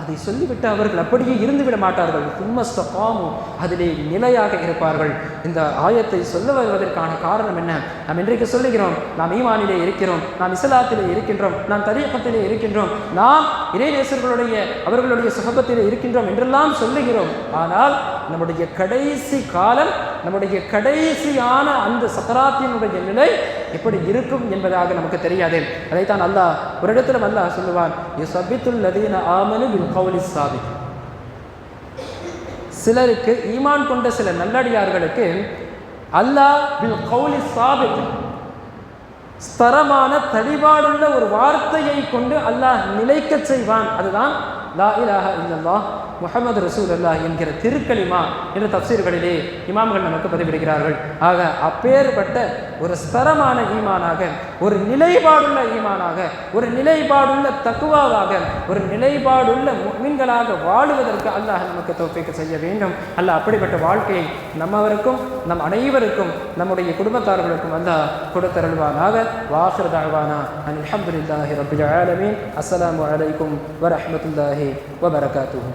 அதை சொல்லிவிட்டு அவர்கள் அப்படியே இருந்து விட மாட்டார்கள். சும்ம ஸகாமு, அதிலே நிலையாக இருப்பார்கள். இந்த ஆயத்தை சொல்ல வருவதற்கான காரணம் என்ன? நாம் இன்றைக்கு சொல்லுகிறோம், நாம் ஈமானிலே இருக்கிறோம், நாம் இஸ்லாத்திலே இருக்கின்றோம், நாம் தரீகத்திலே இருக்கின்றோம், நாம் இறைநேசர்களுடைய அவர்களுடைய சுஹபத்திலே இருக்கின்றோம் என்றெல்லாம் சொல்லுகிறோம். ஆனால் நம்முடைய கடைசி காலம், நம்முடைய கடைசியான அந்த சக்கராத்தினுடைய நிலை எப்படி இருக்கும் என்பதாக நமக்கு தெரியாது. அதைத்தான் அல்லாஹ் ஒரு இடத்துல அல்லாஹ் சொல்லுவான், யுஸபித்துல் லதீன ஆமனு பில் கௌலி ஸாபித். சிலருக்கு ஈமான் கொண்ட சில நல்லடியார்களுக்கு அல்லாஹ் பில் கௌலி ஸாபித், ஸ்தரமான தெளிவாடுள்ள ஒரு வார்த்தையை கொண்டு அல்லாஹ் நிலைக்க செய்வான். அதுதான் லா இலாஹா இல்லல்லாஹ் முஹம்மது ரசூலுல்லாஹ் என்கிற திருக்கலிமா என்ற தஃசீர்களிலே இமாம்கள் நமக்கு பதிவிடுகிறார்கள். ஆக அப்பேற்பட்ட ஒரு ஸ்தரமான ஈமானாக, ஒரு நிலைப்பாடுள்ள ஈமானாக, ஒரு நிலைப்பாடுள்ள தக்குவாவாக, ஒரு நிலைப்பாடுள்ள முஃமின்களாக வாழுவதற்கு அல்லாஹ் நமக்கு தௌஃபீக் செய்ய வேண்டும். அல்லாஹ் அப்படிப்பட்ட வாழ்க்கையை நம்மவருக்கும் நம் அனைவருக்கும் நம்முடைய குடும்பத்தார்களுக்கும் அல்லாஹ் கொடுத்தருள்வானாக. வாஹிர் தஅவானா அல்ஹம்துலில்லாஹி ரப்பில் ஆலமீன். அஸ்ஸலாமு அலைக்கும் வரஹ்மத்துல்லாஹி வபரகாத்துஹு.